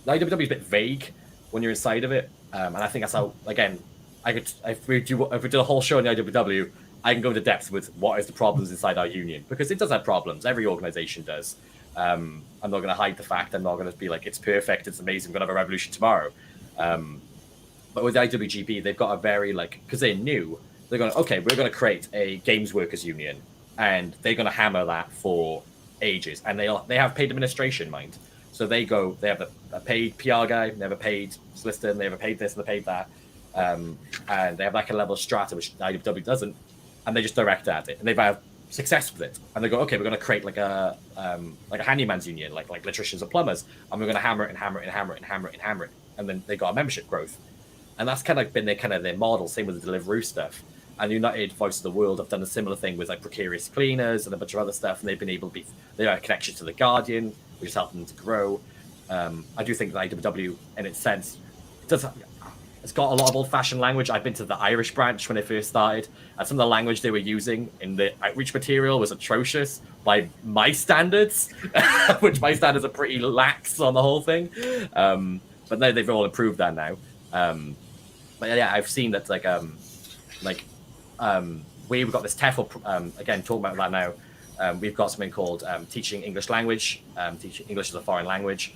the IWW is a bit vague when you're inside of it, and I think that's how again if we do a whole show on the IWW, I can go into depth with what is the problems inside our union, because it does have problems. Every organization does. I'm not going to hide the fact. I'm not going to be like it's perfect, it's amazing, we're going to have a revolution tomorrow. But with the IWGB, they've got a very because they're new. They're going we're going to create a games workers union, and they're going to hammer that for ages. And they have paid administration, mind. So they have a paid PR guy, they have a paid solicitor, and they have a paid this and they paid that, and they have like a level of strata which the IWW doesn't, and they just direct at it, and they've had success with it. And they go, we're going to create like a handyman's union, like electricians and plumbers, and we're going to hammer it and hammer it and hammer it and hammer it and hammer it, and then they got a membership growth. And that's kind of been their model. Same with the Deliveroo stuff. And United Voice of the World have done a similar thing with like precarious cleaners and a bunch of other stuff. And they've been able to they have a connection to the Guardian, which has helped them to grow. I do think that IWW, in its sense, it's got a lot of old-fashioned language. I've been to the Irish branch when they first started, and some of the language they were using in the outreach material was atrocious by my standards, which my standards are pretty lax on the whole thing. But now they've all improved that now. But yeah, I've seen that we've got this TEFL, again, talking about that now. We've got something called teaching English language, teaching English as a foreign language,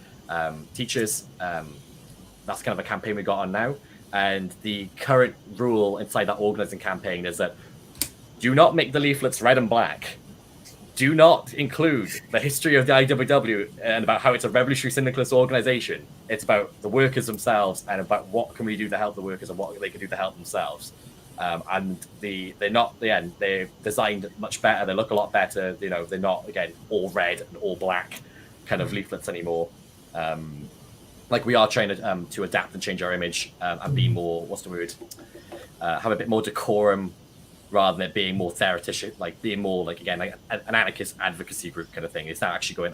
teachers. That's kind of a campaign we got on now. And the current rule inside that organizing campaign is that do not make the leaflets red and black. Do not include the history of the IWW and about how it's a revolutionary syndicalist organization. It's about the workers themselves and about what can we do to help the workers and what they can do to help themselves. And they're designed much better. They look a lot better. You know, they're not, again, all red and all black kind of leaflets anymore. We are trying to adapt and change our image and be more, have a bit more decorum, rather than it being more theoretician, being more an anarchist advocacy group kind of thing. It's now actually going,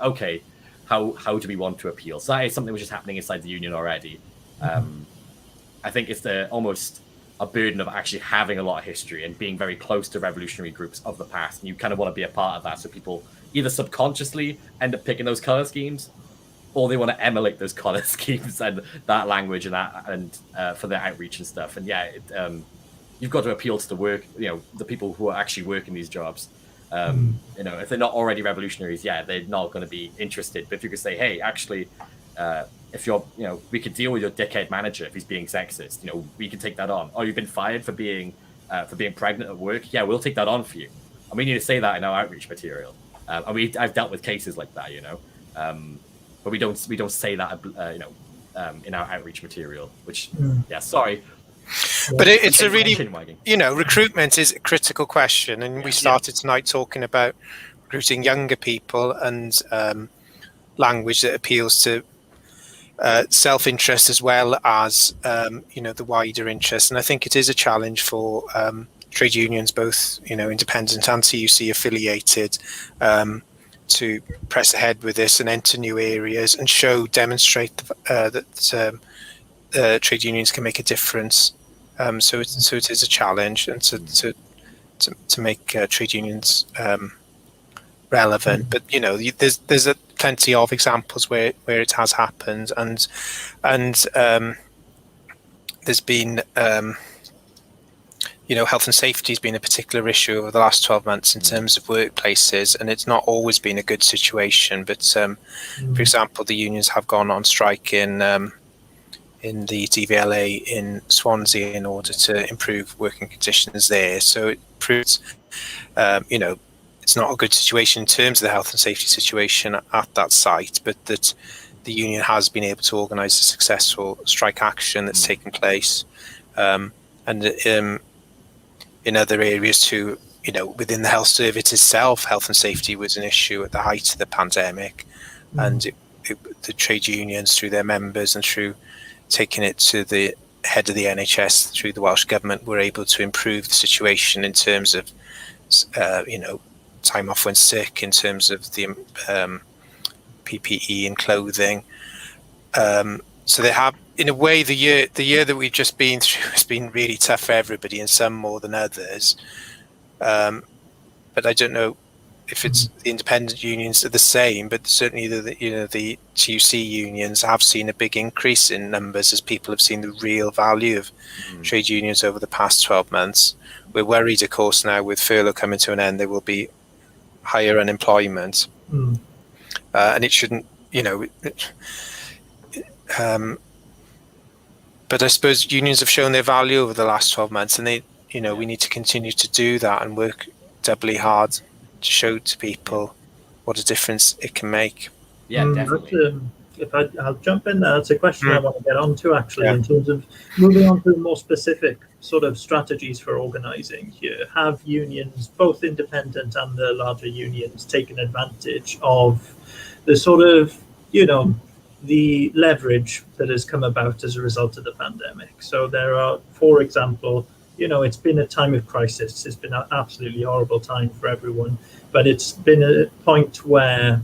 how do we want to appeal? So that is something which is happening inside the union already. I think it's almost a burden of actually having a lot of history and being very close to revolutionary groups of the past. And you kind of want to be a part of that. So people either subconsciously end up picking those color schemes, or they want to emulate those color schemes and that language and for their outreach and stuff. And you've got to appeal to the people who are actually working these jobs. If they're not already revolutionaries, they're not going to be interested. But if you could say, hey, actually, if you're, we could deal with your dickhead manager if he's being sexist. We can take that on. Oh, you've been fired for being pregnant at work. Yeah, we'll take that on for you. And we need to say that in our outreach material. And I've dealt with cases like that, but we don't say that, in our outreach material. Which, sorry. But it's a really, recruitment is a critical question. And we started tonight talking about recruiting younger people and language that appeals to self-interest as well as, the wider interest. And I think it is a challenge for trade unions, both, independent and TUC affiliated, to press ahead with this and enter new areas and demonstrate that trade unions can make a difference. So it is a challenge, and to make trade unions relevant. But there's plenty of examples where it has happened, and there's been health and safety has been a particular issue over the last 12 months in terms of workplaces, and it's not always been a good situation. But for example, the unions have gone on strike in the DVLA in Swansea in order to improve working conditions there. So it proves, it's not a good situation in terms of the health and safety situation at that site, but that the union has been able to organise a successful strike action that's taken place. And in other areas too, within the health service itself, health and safety was an issue at the height of the pandemic, and the trade unions, through their members and through taking it to the head of the NHS through the Welsh Government, were able to improve the situation in terms of, time off when sick, in terms of the PPE and clothing. So they have, in a way, the year that we've just been through has been really tough for everybody, and some more than others. But I don't know if it's the independent unions are the same, but certainly the TUC unions have seen a big increase in numbers as people have seen the real value of trade unions over the past 12 months. We're worried, of course, now with furlough coming to an end, there will be higher unemployment, and it shouldn't, but I suppose unions have shown their value over the last 12 months, and we need to continue to do that and work doubly hard to show to people what a difference it can make. Yeah, definitely. I'll jump in there. That's a question I want to get on to, actually, in terms of moving on to the more specific sort of strategies for organising here. Have unions, both independent and the larger unions, taken advantage of the sort of, the leverage that has come about as a result of the pandemic? So there are, for example, it's been a time of crisis. It's been an absolutely horrible time for everyone, but it's been a point where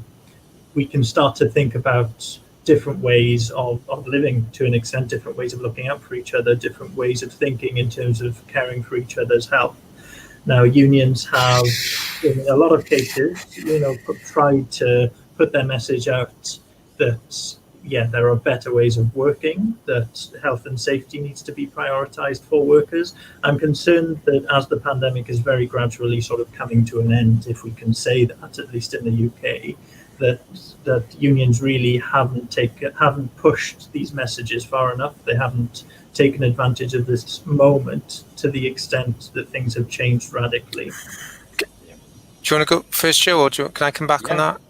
we can start to think about different ways of living, to an extent, different ways of looking out for each other, different ways of thinking in terms of caring for each other's health. Now, unions have, in a lot of cases, tried to put their message out that, there are better ways of working, that health and safety needs to be prioritised for workers. I'm concerned that as the pandemic is very gradually sort of coming to an end, if we can say that, at least in the UK, that unions really haven't pushed these messages far enough. They haven't taken advantage of this moment to the extent that things have changed radically. Do you want to go first, Joe, or can I come back on that?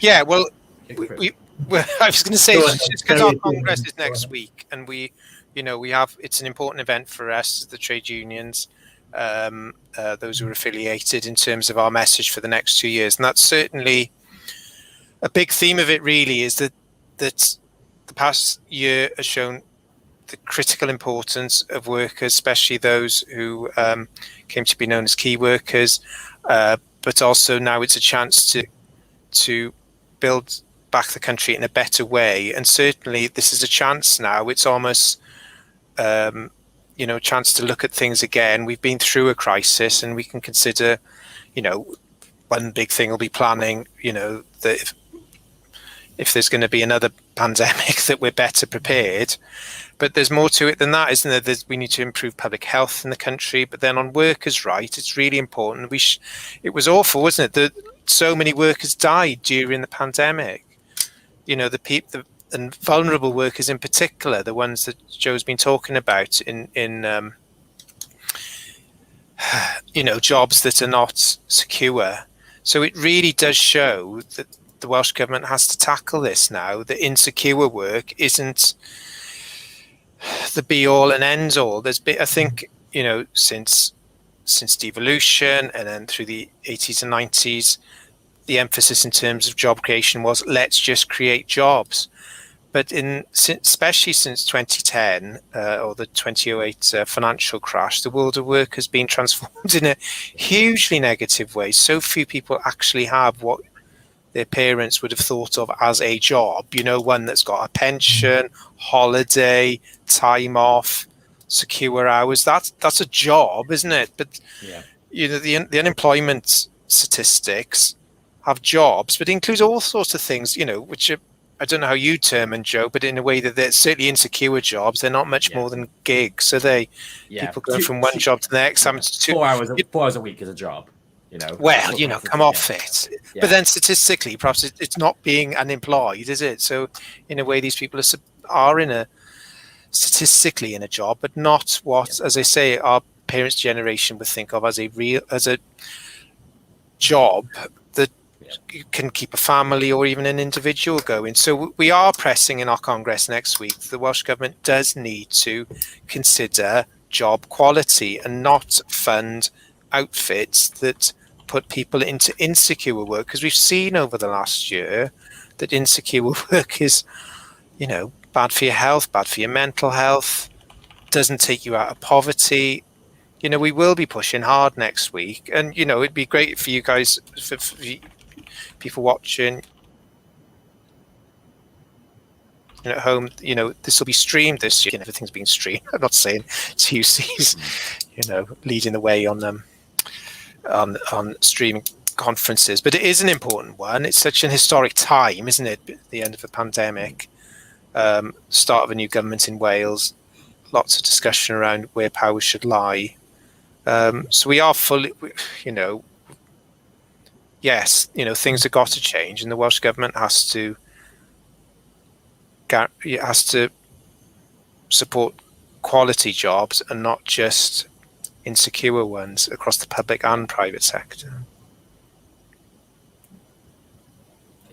Yeah, well, I was going to say, it's because our Congress is next week, and we have, it's an important event for us, the trade unions, those who are affiliated, in terms of our message for the next 2 years. And that's certainly a big theme of it, really, is that the past year has shown the critical importance of workers, especially those who came to be known as key workers, but also now it's a chance to build back the country in a better way. And certainly this is a chance now. It's almost a chance to look at things again. We've been through a crisis, and we can consider, one big thing will be planning, that if there's going to be another pandemic, that we're better prepared. But there's more to it than that, isn't there? We need to improve public health in the country. But then on workers' rights, it's really important. It was awful, wasn't it, that so many workers died during the pandemic. And vulnerable workers in particular, the ones that Joe's been talking about in jobs that are not secure. So it really does show that the Welsh Government has to tackle this now, that insecure work isn't the be all and ends all. There's been, I think, since devolution and then through the 80s and 90s, the emphasis in terms of job creation was, let's just create jobs. But especially since 2010 or the 2008 financial crash, the world of work has been transformed in a hugely negative way. So few people actually have what their parents would have thought of as a job, one that's got a pension, holiday, time off, secure hours. That's a job, isn't it? But the unemployment statistics have jobs, but it includes all sorts of things, which are I don't know how you term and Joe, but in a way that they're certainly insecure jobs. They're not much more than gigs. So people going from one job to the next. Yeah. 4 hours a week is a job. Well, come off it. Yeah. But then statistically, perhaps it's not being unemployed, is it? So in a way, these people are statistically in a job, but not what, as I say, our parents' generation would think of as a job that can keep a family or even an individual going. So we are pressing in our Congress next week. The Welsh Government does need to consider job quality and not fund outfits that put people into insecure work, because we've seen over the last year that insecure work is, bad for your health, bad for your mental health, doesn't take you out of poverty. We will be pushing hard next week, and it'd be great for you guys, for people watching at home. This will be streamed this year. Everything's been streamed. I'm not saying TUC's, leading the way on streaming conferences, but it is an important one. It's such an historic time, isn't it? The end of the pandemic, start of a new government in Wales, lots of discussion around where power should lie. So we are fully, yes, things have got to change, and the Welsh Government has to support quality jobs and not just insecure ones across the public and private sector.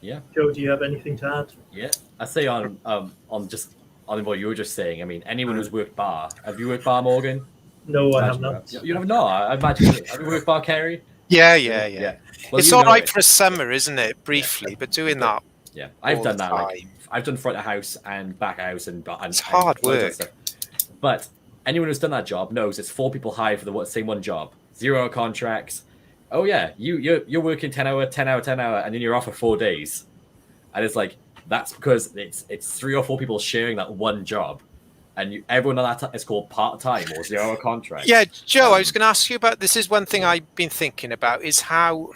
Yeah. Joe, do you have anything to add? Yeah, I say on what you were just saying. I mean, anyone who's worked bar. Have you worked bar, Morgan? No, I have not. You have not? I imagine. Have you worked bar, Kerry? Yeah. Well, it's all right for a summer, isn't it? Briefly, but doing that. Yeah, I've done that. I've done front of house and back of house and it's hard work. But anyone who's done that job knows it's 4 people hired for the same one job, 0 contracts. Oh yeah, you're working 10 hour, and then you're off for 4 days, and it's like that's because it's 3 or 4 people sharing that one job. And everyone on that is called part-time or 0 contract. Yeah, Joe, I was going to ask you about, this is one thing I've been thinking about, is how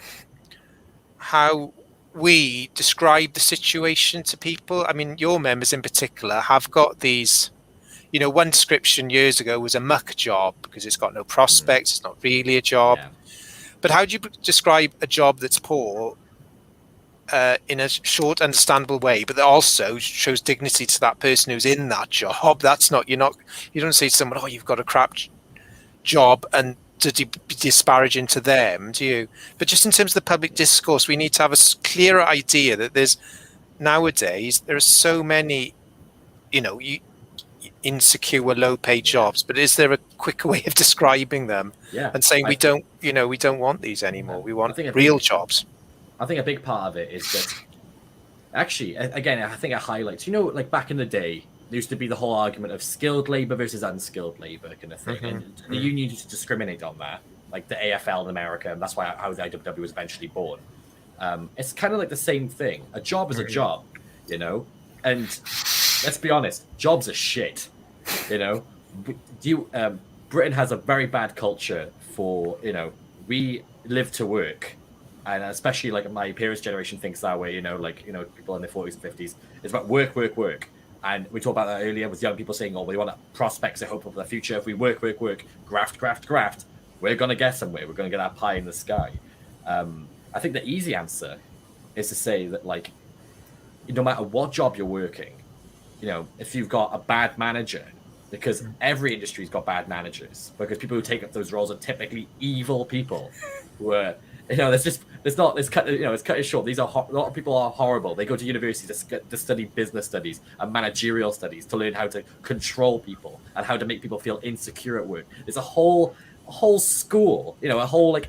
we describe the situation to people. I mean, your members in particular have got these, one description years ago was a muck job because it's got no prospects, it's not really a job. Yeah. But how do you describe a job that's poor in a short, understandable way, but that also shows dignity to that person who's in that job? That's not, you don't say to someone, oh, you've got a crap job, and to be disparaging to them, do you? But just in terms of the public discourse, we need to have a clearer idea that nowadays there are so many, insecure, low-paid jobs. But is there a quicker way of describing them and saying we don't want these anymore? We want real jobs. I think a big part of it is that, actually, again, I think it highlights, like back in the day, there used to be the whole argument of skilled labor versus unskilled labor kind of thing. Mm-hmm. And the union used to discriminate on that, like the AFL in America, and that's how the IWW was eventually born. It's kind of like the same thing. A job is a job, and let's be honest, jobs are shit, Britain has a very bad culture for, we live to work. And especially like my parents' generation thinks that way, people in their 40s and 50s. It's about work. And we talked about that earlier with young people saying, oh, we want prospects and hope for the future. If we work, graft, we're going to get somewhere. We're going to get our pie in the sky. I think the easy answer is to say that, no matter what job you're working, if you've got a bad manager, because every industry's got bad managers, because people who take up those roles are typically evil people who are... it's cut it short. A lot of people are horrible. They go to university to study business studies and managerial studies to learn how to control people and how to make people feel insecure at work. There's a whole school, a whole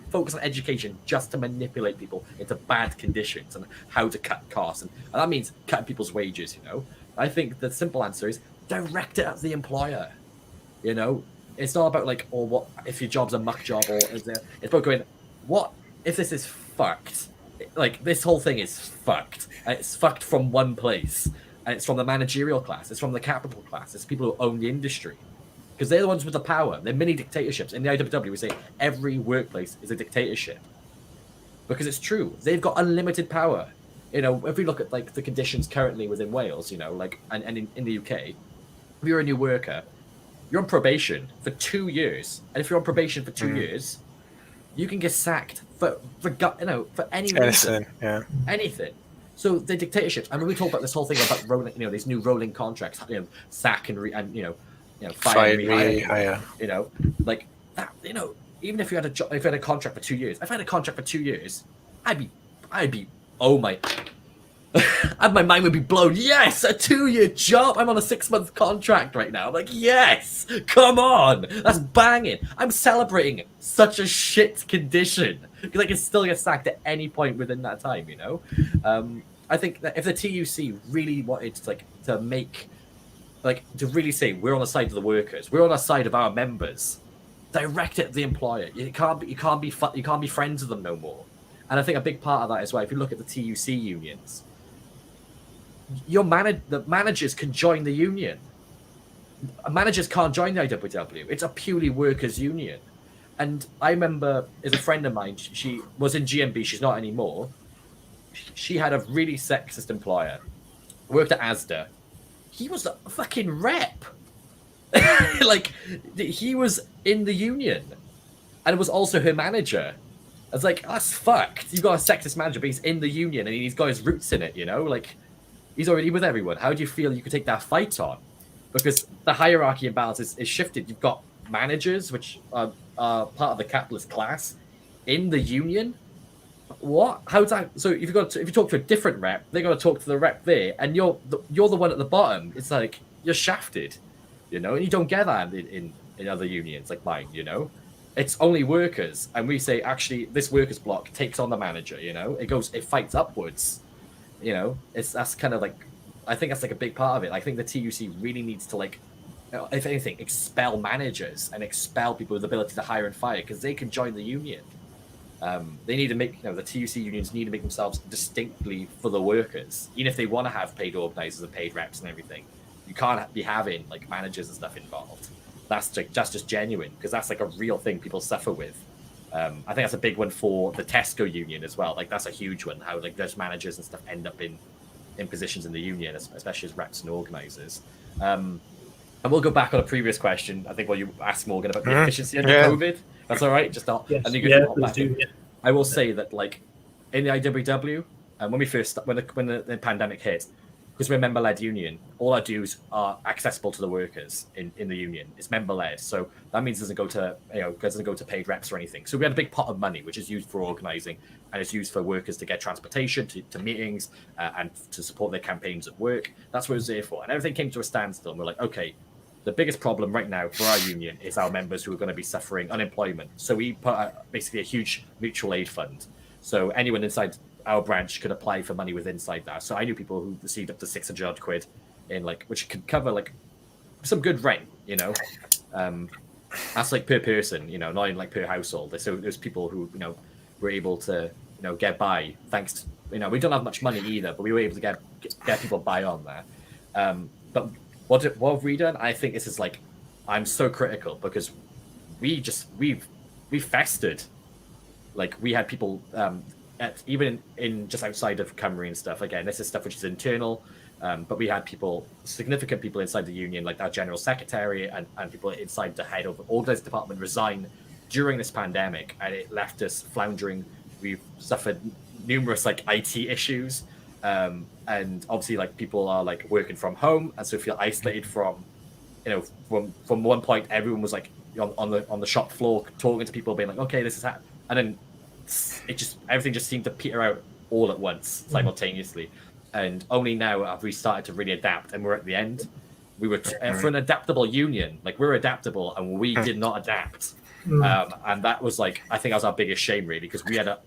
focus on education just to manipulate people into bad conditions and how to cut costs, and that means cutting people's wages. I think the simple answer is direct it at the employer. It's not about what if your job's a muck job, or it's about going, what if this is fucked? This whole thing is fucked. And it's fucked from one place. And it's from the managerial class. It's from the capital class. It's people who own the industry. Because they're the ones with the power. They're mini dictatorships. In the IWW, we say every workplace is a dictatorship. Because it's true. They've got unlimited power. You know, if we look at like the conditions currently within Wales, you know, like and in the UK, if you're a new worker, you're on probation for 2 years, and if you're on probation for 2 years, you can get sacked for any reason, Anything, yeah. anything. So the dictatorships. I mean, we talk about this whole thing about rolling, you know, these new rolling contracts, you know, sack and fire and rehire. You know, like that. You know, even if you had a if you had a contract for 2 years, if I had a contract for 2 years, I'd be oh my. My mind would be blown. Yes, a 2-year job. I'm on a 6-month contract right now. I'm like, yes, come on, that's banging. I'm celebrating such a shit condition because I can still get sacked at any point within that time. You know, I think that if the TUC really wanted to really say we're on the side of the workers, we're on the side of our members, direct it at the employer. You can't be friends with them no more. And I think a big part of that is why if you look at the TUC unions, the managers can join the union. Managers can't join the IWW. It's a purely workers' union. And I remember, as a friend of mine, she was in GMB. She's not anymore. She had a really sexist employer. Worked at Asda. He was a fucking rep. Like, he was in the union, and it was also her manager. I was like, that's fucked. You've got a sexist manager, but he's in the union and he's got his roots in it. You know, like. He's already with everyone. How do you feel you could take that fight on? Because the hierarchy imbalance is shifted. You've got managers, which are part of the capitalist class, in the union. What? How's that? So if you talk to a different rep, they're going to talk to the rep there, and you're the one at the bottom. It's like you're shafted, you know. And you don't get that in other unions like mine, you know. It's only workers, and we say actually this workers block takes on the manager. You know, it fights upwards. You know, that's kind of like, I think that's like a big part of it. I think the TUC really needs to, like, if anything, expel managers and expel people with the ability to hire and fire because they can join the union. They need to make, the TUC unions need to make themselves distinctly for the workers, even if they want to have paid organisers and paid reps and everything. You can't be having like managers and stuff involved. That's just genuine because that's like a real thing people suffer with. I think that's a big one for the Tesco union as well. Like that's a huge one. How like those managers and stuff end up in positions in the union, especially as reps and organisers. And we'll go back on a previous question. I think what you asked Morgan about the efficiency under COVID. That's all right. Just not. Yes. And you can hop back in. I will say that like in the IWW, when we first when the pandemic hit, because we're a member-led union, all our dues are accessible to the workers in the union. It's member-led, so that means it doesn't go to paid reps or anything. So we had a big pot of money, which is used for organising, and it's used for workers to get transportation to meetings and to support their campaigns at work. That's what it was there for. And everything came to a standstill, and we're like, okay, the biggest problem right now for our union is our members who are going to be suffering unemployment. So we put basically a huge mutual aid fund. So anyone inside our branch could apply for money inside that. So I knew people who received up to 600 odd quid in like, which could cover like some good rent, you know. That's like per person, you know, not in like per household. So there's people who, you know, were able to, you know, get by thanks to, you know, we don't have much money either, but we were able to get people by on that. But what have we done? I think this is like, I'm so critical because we festered. Like we had people, even in just outside of Cymru and stuff. Again, this is stuff which is internal, but we had significant people inside the union, like our general secretary and people inside the head of the organised department resign during this pandemic, and it left us floundering. We've suffered numerous like IT issues, and obviously like people are like working from home, and so feel isolated from, you know, from one point everyone was like on the shop floor talking to people, being like, okay, this is happening, and then everything just seemed to peter out all at once simultaneously, and only now have we started to really adapt, and we're at the end. We were for an adaptable union, like we're adaptable, and we did not adapt, and that was like, I think that was our biggest shame really, because we had a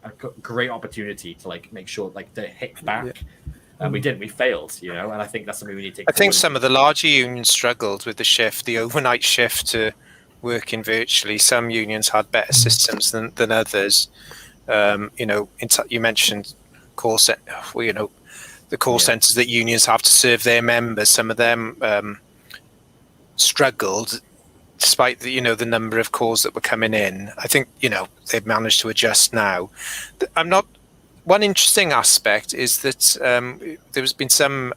great opportunity to like make sure like to hit back, and we didn't. We failed, you know, and I think that's something we need to take. I think some of the larger unions struggled with the overnight shift to working virtually. Some unions had better systems than others. You know, you mentioned call center. Well, you know, the call centers that unions have to serve their members. Some of them struggled, despite the number of calls that were coming in. I think they've managed to adjust now. I'm not one interesting aspect is that there's been some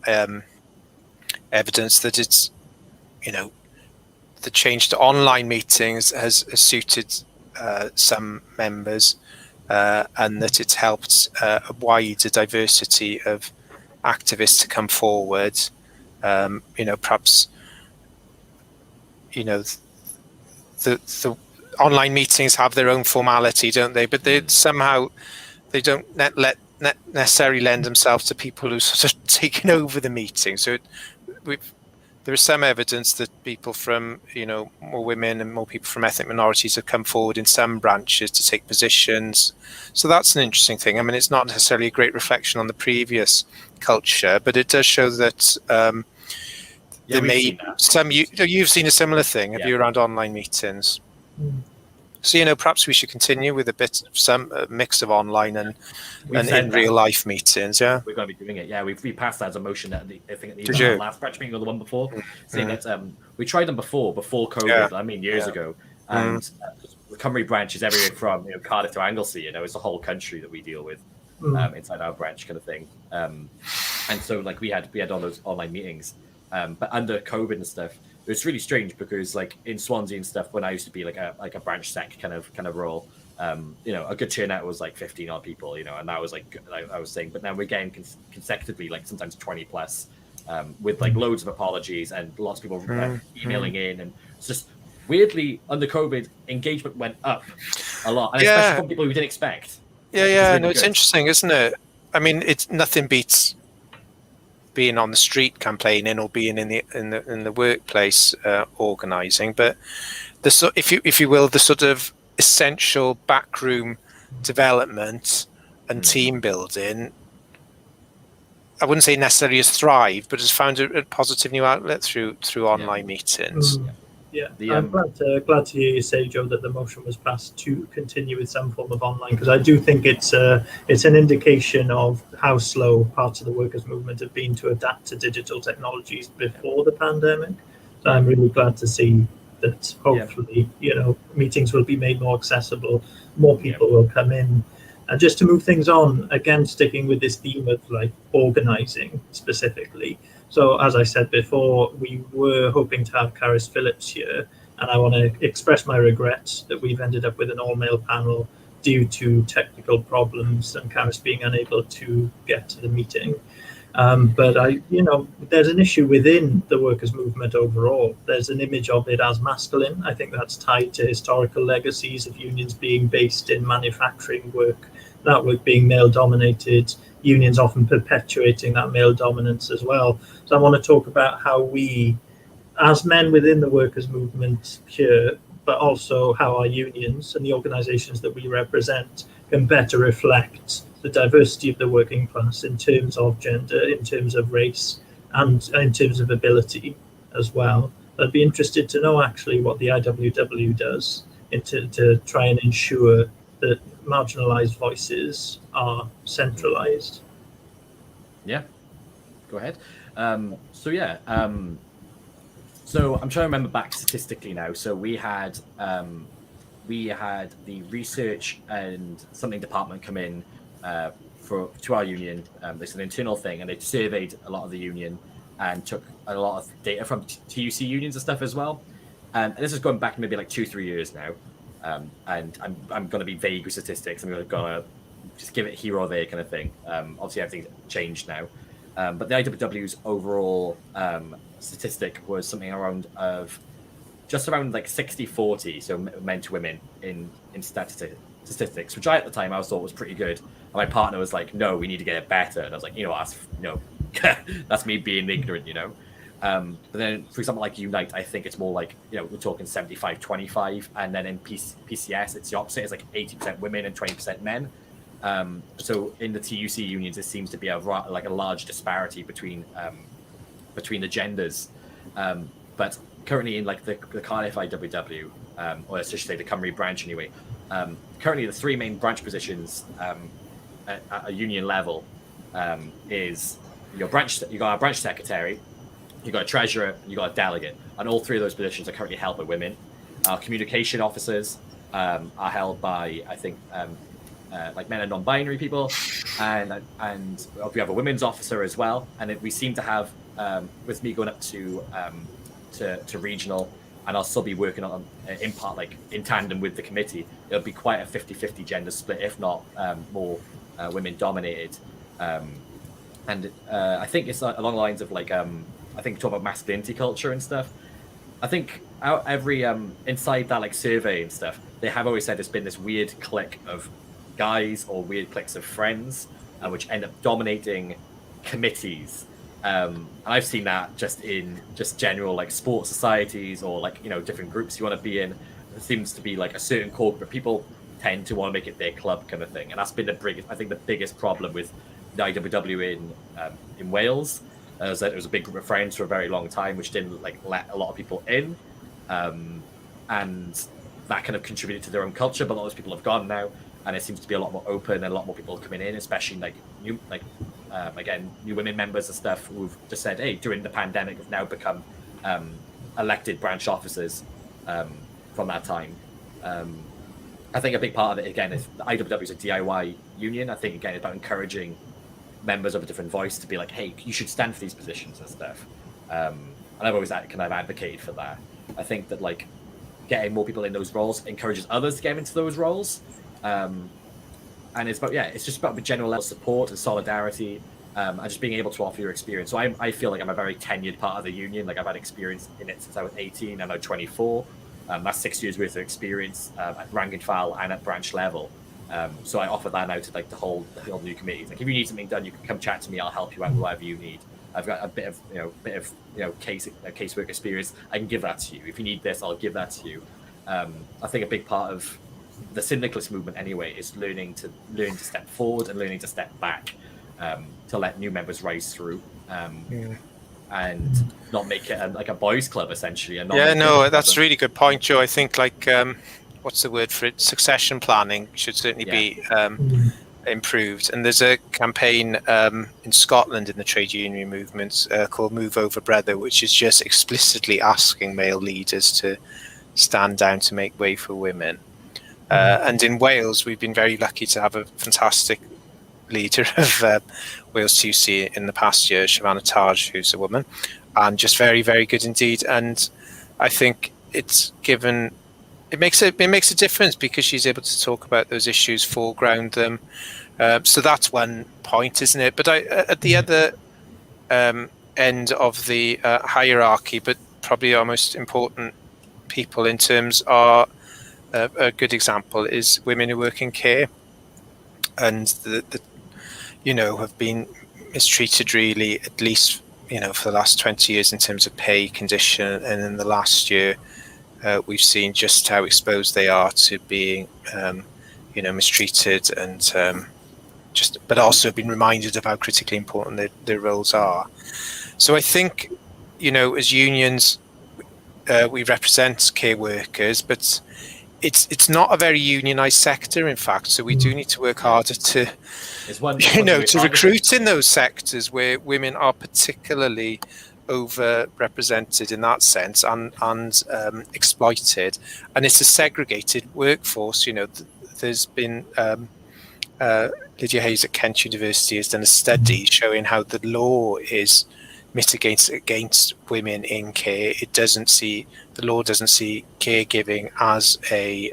evidence that it's, the change to online meetings has suited some members, and that it's helped a wider diversity of activists to come forward. Perhaps, the online meetings have their own formality, don't they? But they don't necessarily lend themselves to people who sort of taken over the meeting. So there is some evidence that people from, more women and more people from ethnic minorities have come forward in some branches to take positions. So that's an interesting thing. I mean, it's not necessarily a great reflection on the previous culture, but it does show that there may some. You've seen a similar thing, have you, around online meetings? Mm. So, perhaps we should continue with some mix of online and in real life meetings. Yeah, we're going to be doing it. Yeah, we passed that as a motion at the last branch meeting or the one before, saying that we tried them before COVID. I mean, years ago, and the Cymru branch is everywhere from Cardiff to Anglesey. It's the whole country that we deal with inside our branch, kind of thing. And so like we had all those online meetings, but under COVID and stuff. It was really strange because, like in Swansea and stuff, when I used to be like a branch sec kind of role, a good turnout was like 15 odd people, and that was like I was saying. But now we're getting consecutively like sometimes 20 plus, with like loads of apologies and lots of people emailing in, and it's just weirdly under COVID engagement went up a lot, and especially from people who didn't expect. It's interesting, isn't it? I mean, it's nothing beats being on the street campaigning or being in the workplace organising, but if you will, the sort of essential backroom development and team building, I wouldn't say necessarily has thrived, but has found a positive new outlet through online meetings. I'm glad to hear you say, Joe, that the motion was passed to continue with some form of online, because I do think it's an indication of how slow parts of the workers' movement have been to adapt to digital technologies before the pandemic. So I'm really glad to see that hopefully, meetings will be made more accessible, more people will come in. And just to move things on, again, sticking with this theme of like organising specifically. So as I said before, we were hoping to have Caris Phillips here, and I want to express my regrets that we've ended up with an all-male panel due to technical problems and Caris being unable to get to the meeting. But there's an issue within the workers' movement overall. There's an image of it as masculine. I think that's tied to historical legacies of unions being based in manufacturing work, that work being male-dominated, unions often perpetuating that male dominance as well. So I want to talk about how we, as men within the workers' movement here, but also how our unions and the organisations that we represent can better reflect the diversity of the working class in terms of gender, in terms of race, and in terms of ability as well. I'd be interested to know actually what the IWW does to try and ensure that marginalised voices are centralised. Yeah, go ahead. So I'm trying to remember back statistically now. So we had the research and something department come in to our union. It's an internal thing, and they surveyed a lot of the union and took a lot of data from TUC unions and stuff as well. And this is going back maybe like 2-3 years now. And I'm going to be vague with statistics. I'm going to just give it here or there kind of thing. Obviously, everything's changed now. But the IWW's overall statistic was something just around like 60-40, so men to women in statistics, which at the time I thought was pretty good. And my partner was like, "No, we need to get it better." And I was like, that's me being ignorant, But then, for example, like Unite, I think it's more like, we're talking 75-25, and then in PCS, it's the opposite. It's like 80% women and 20% men. So in the TUC unions, there seems to be a large disparity between the genders. But currently in like the Cardiff IWW, or let's just say the Cymru branch anyway, currently the three main branch positions at a union level is you got a branch secretary, you got a treasurer, and you got a delegate, and all three of those positions are currently held by women. Our communication officers are held by, I think, like men and non-binary people, and we have a women's officer as well. And we seem to have, with me going up to regional, and I'll still be working on in part, like in tandem with the committee, it'll be quite a 50-50 gender split, if not more women dominated. And I think it's along the lines of like, I think talk about masculinity culture and stuff. I think every inside that like survey and stuff, they have always said there's been this weird clique of guys or weird cliques of friends, which end up dominating committees. And I've seen that just in general like sports societies or like, you know, different groups you want to be in. There seems to be like a certain core group of people tend to want to make it their club kind of thing, and that's been the biggest problem with the IWW in Wales. Is that it was a big group of friends for a very long time, which didn't like let a lot of people in, and that kind of contributed to their own culture. But a lot of those people have gone now, and it seems to be a lot more open and a lot more people coming in, especially like new women members and stuff who've just said, hey, during the pandemic, have now become elected branch officers from that time. I think a big part of it again is the IWW is a DIY union. I think again it's about encouraging members of a different voice to be like, hey, you should stand for these positions and stuff. And I've always kind of advocated for that. I think that like getting more people in those roles encourages others to get into those roles. And it's about, it's just about the general level of support and solidarity, and just being able to offer your experience. So I feel like I'm a very tenured part of the union. Like I've had experience in it since I was 18 and I'm 24. That's 6 years worth of experience at rank and file and at branch level. So I offer that now to like the whole new committees. Like if you need something done, you can come chat to me. I'll help you out with whatever you need. I've got a bit of casework experience. I can give that to you. If you need this, I'll give that to you. I think a big part of the syndicalist movement anyway is learning to step forward and learning to step back, to let new members rise through. And not make it like a boys' club essentially. And that's a really good point, Joe. I think like what's the word for it? Succession planning should certainly be improved. And there's a campaign in Scotland in the trade union movement called Move Over Brother, which is just explicitly asking male leaders to stand down to make way for women. And in Wales, we've been very lucky to have a fantastic leader of Wales TUC in the past year, Shavana Taj, who's a woman, and just very, very good indeed. And I think it makes a difference because she's able to talk about those issues, foreground them. So that's one point, isn't it? But at the other end of the hierarchy, but probably our most important people in terms are a good example is women who work in care, and have been mistreated really, at least for the last 20 years in terms of pay, condition, and in the last year we've seen just how exposed they are to being mistreated, and but also been reminded of how critically important their roles are. So I think as unions we represent care workers, but it's not a very unionized sector, in fact. So we do need to work harder to recruit in those sectors where women are particularly overrepresented in that sense and exploited. And it's a segregated workforce. There's been Lydia Hayes at Kent University has done a study showing how the law is mitigates against women in care. The law doesn't see caregiving as a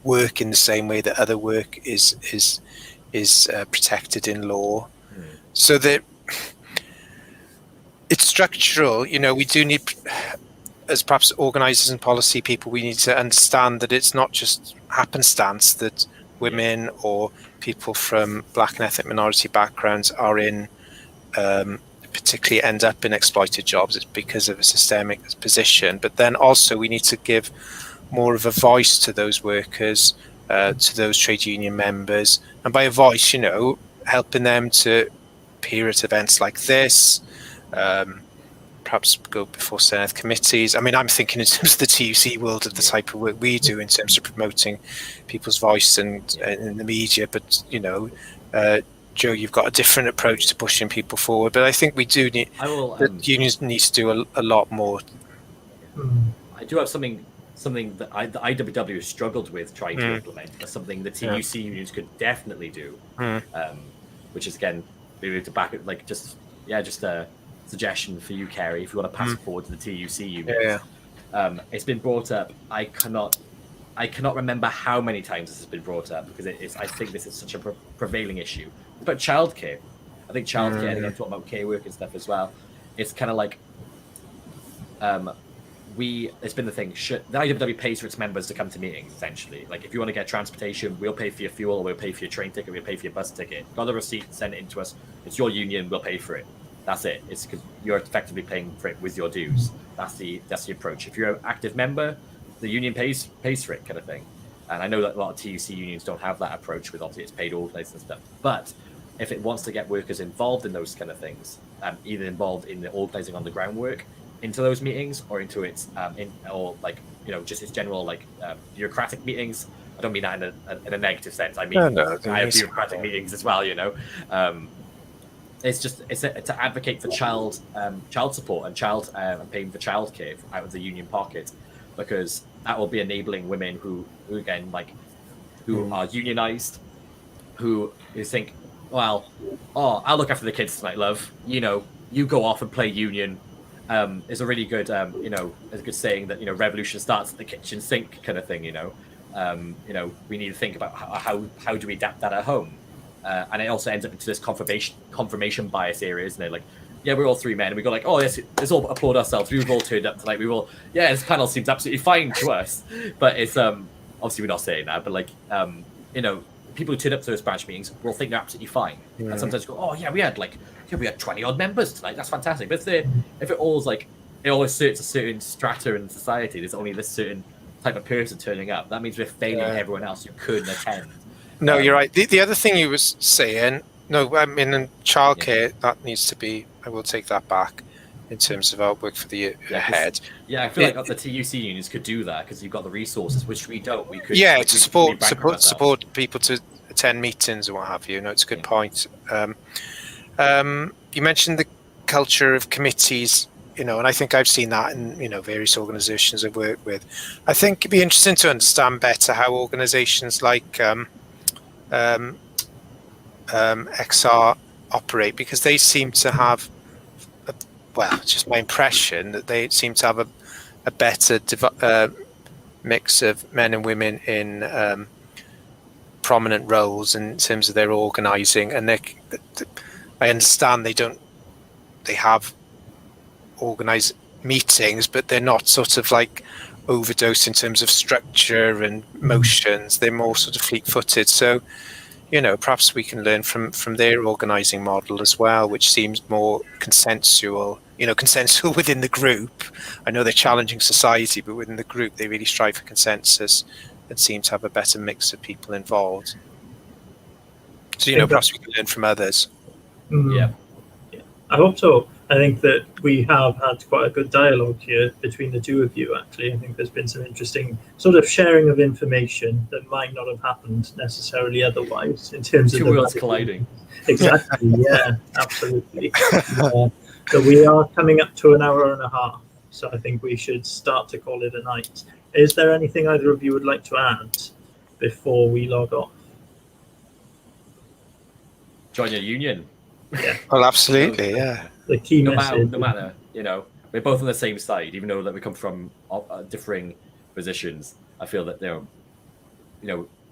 work in the same way that other work is protected in law. So that it's structural. We do need, as perhaps organisers and policy people, we need to understand that it's not just happenstance that women or people from Black and ethnic minority backgrounds are in particularly end up in exploited jobs. It's because of a systemic position, but then also we need to give more of a voice to those workers, to those trade union members, and by a voice, helping them to appear at events like this, perhaps go before Senate committees. I mean, I'm thinking in terms of the TUC world of the type of work we do in terms of promoting people's voice and in the media, but Joe, you've got a different approach to pushing people forward, but I think we do need. Unions need to do a lot more. I do have something something that the IWW has struggled with trying to implement, but something the TUC unions could definitely do. Which is, again, maybe to back it, like just a suggestion for you, Kerry, if you want to pass it forward to the TUC unions. It's been brought up. I cannot remember how many times this has been brought up, because I think this is such a prevailing issue. But childcare, I think childcare, and I'm talking about care work and stuff as well. It's kind of like, it's been the thing. The IWW pays for its members to come to meetings, essentially. Like, if you want to get transportation, we'll pay for your fuel, or we'll pay for your train ticket, we'll pay for your bus ticket. Got the receipt, send it in to us. It's your union, we'll pay for it. That's it. It's because you're effectively paying for it with your dues. That's the approach. If you're an active member, the union pays for it, kind of thing. And I know that a lot of TUC unions don't have that approach, with obviously it's paid organised and stuff. But if it wants to get workers involved in those kind of things, either involved in the organising on the groundwork into those meetings, or into its just its general bureaucratic meetings. I don't mean that in a negative sense. I mean, I have bureaucratic meetings as well. It's to advocate for child support and paying for childcare out of the union pocket, because that will be enabling women who again, who are unionized, who think, well, I'll look after the kids tonight, love. You go off and play union. Is a really good, a good saying that, revolution starts at the kitchen sink, kind of thing. We need to think about how do we adapt that at home, and it also ends up into this confirmation bias areas. And they're like, yeah, we're all three men, and we go like, oh, let's all applaud ourselves. We've all turned up tonight. This panel seems absolutely fine to us, but it's obviously we're not saying that, but people who turn up to those branch meetings will think they're absolutely fine, and sometimes go, oh yeah, we had 20 odd members tonight. That's fantastic. But if it all asserts a certain strata in society, there's only this certain type of person turning up. That means we're failing everyone else who couldn't attend. No, you're right. The other thing you was saying, in childcare, that needs to be. I will take that back in terms of our work for the year ahead. Yeah, I feel like the TUC unions could do that, because you've got the resources, which we don't. We could. Yeah, to support people to attend meetings and what have you. It's a good point. You mentioned the culture of committees, and I think I've seen that in various organisations I've worked with. I think it'd be interesting to understand better how organisations like XR operate, because they seem to have, it's just my impression that they seem to have a better mix of men and women in prominent roles in terms of their organising, and I understand they have organised meetings, but they're not sort of like overdose in terms of structure and motions. They're more sort of fleet-footed. So, perhaps we can learn from their organising model as well, which seems more consensual within the group. I know they're challenging society, but within the group, they really strive for consensus and seem to have a better mix of people involved. So, perhaps we can learn from others. Yeah, I hope so. I think that we have had quite a good dialogue here between the two of you, actually. I think there's been some interesting sort of sharing of information that might not have happened necessarily otherwise, in terms of two worlds colliding. Exactly, yeah, absolutely. So we are coming up to an hour and a half, so I think we should start to call it a night. Is there anything either of you would like to add before we log off? Join your union. Yeah. Well, absolutely, yeah. The key message. No matter, we're both on the same side, even though that we come from differing positions. I feel that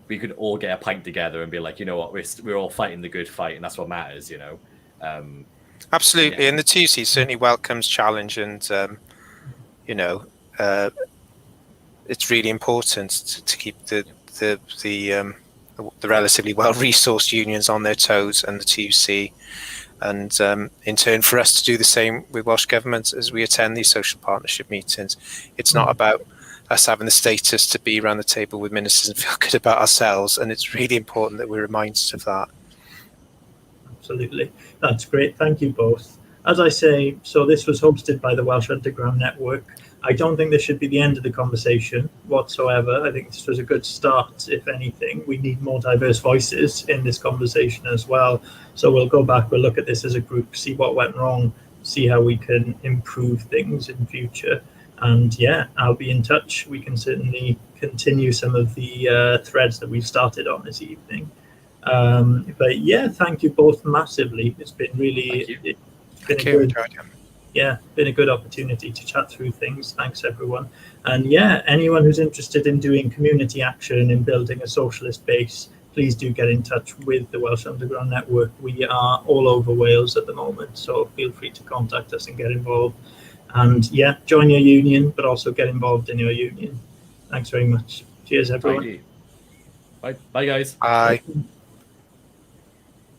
we could all get a pint together and be like, what, we're all fighting the good fight, and that's what matters. Absolutely, and the TUC certainly welcomes challenge, and it's really important to keep the relatively well-resourced unions on their toes, and the TUC, and in turn for us to do the same with Welsh Government as we attend these social partnership meetings. It's not about us having the status to be around the table with ministers and feel good about ourselves, and it's really important that we're reminded of that. Absolutely, that's great. Thank you both. As I say, so this was hosted by the Welsh Underground Network. I don't think this should be the end of the conversation whatsoever. I think this was a good start, if anything. We need more diverse voices in this conversation as well. So we'll go back, we'll look at this as a group, see what went wrong, see how we can improve things in future. And yeah, I'll be in touch. We can certainly continue some of the threads that we've started on this evening. But yeah, thank you both massively. It's been really, been a good opportunity to chat through things. Thanks everyone. And yeah, anyone who's interested in doing community action in building a socialist base, please do get in touch with the Welsh Underground Network. We are all over Wales at the moment, so feel free to contact us and get involved. And yeah, join your union, but also get involved in your union. Thanks very much. Cheers, everyone. Bye, guys. Bye.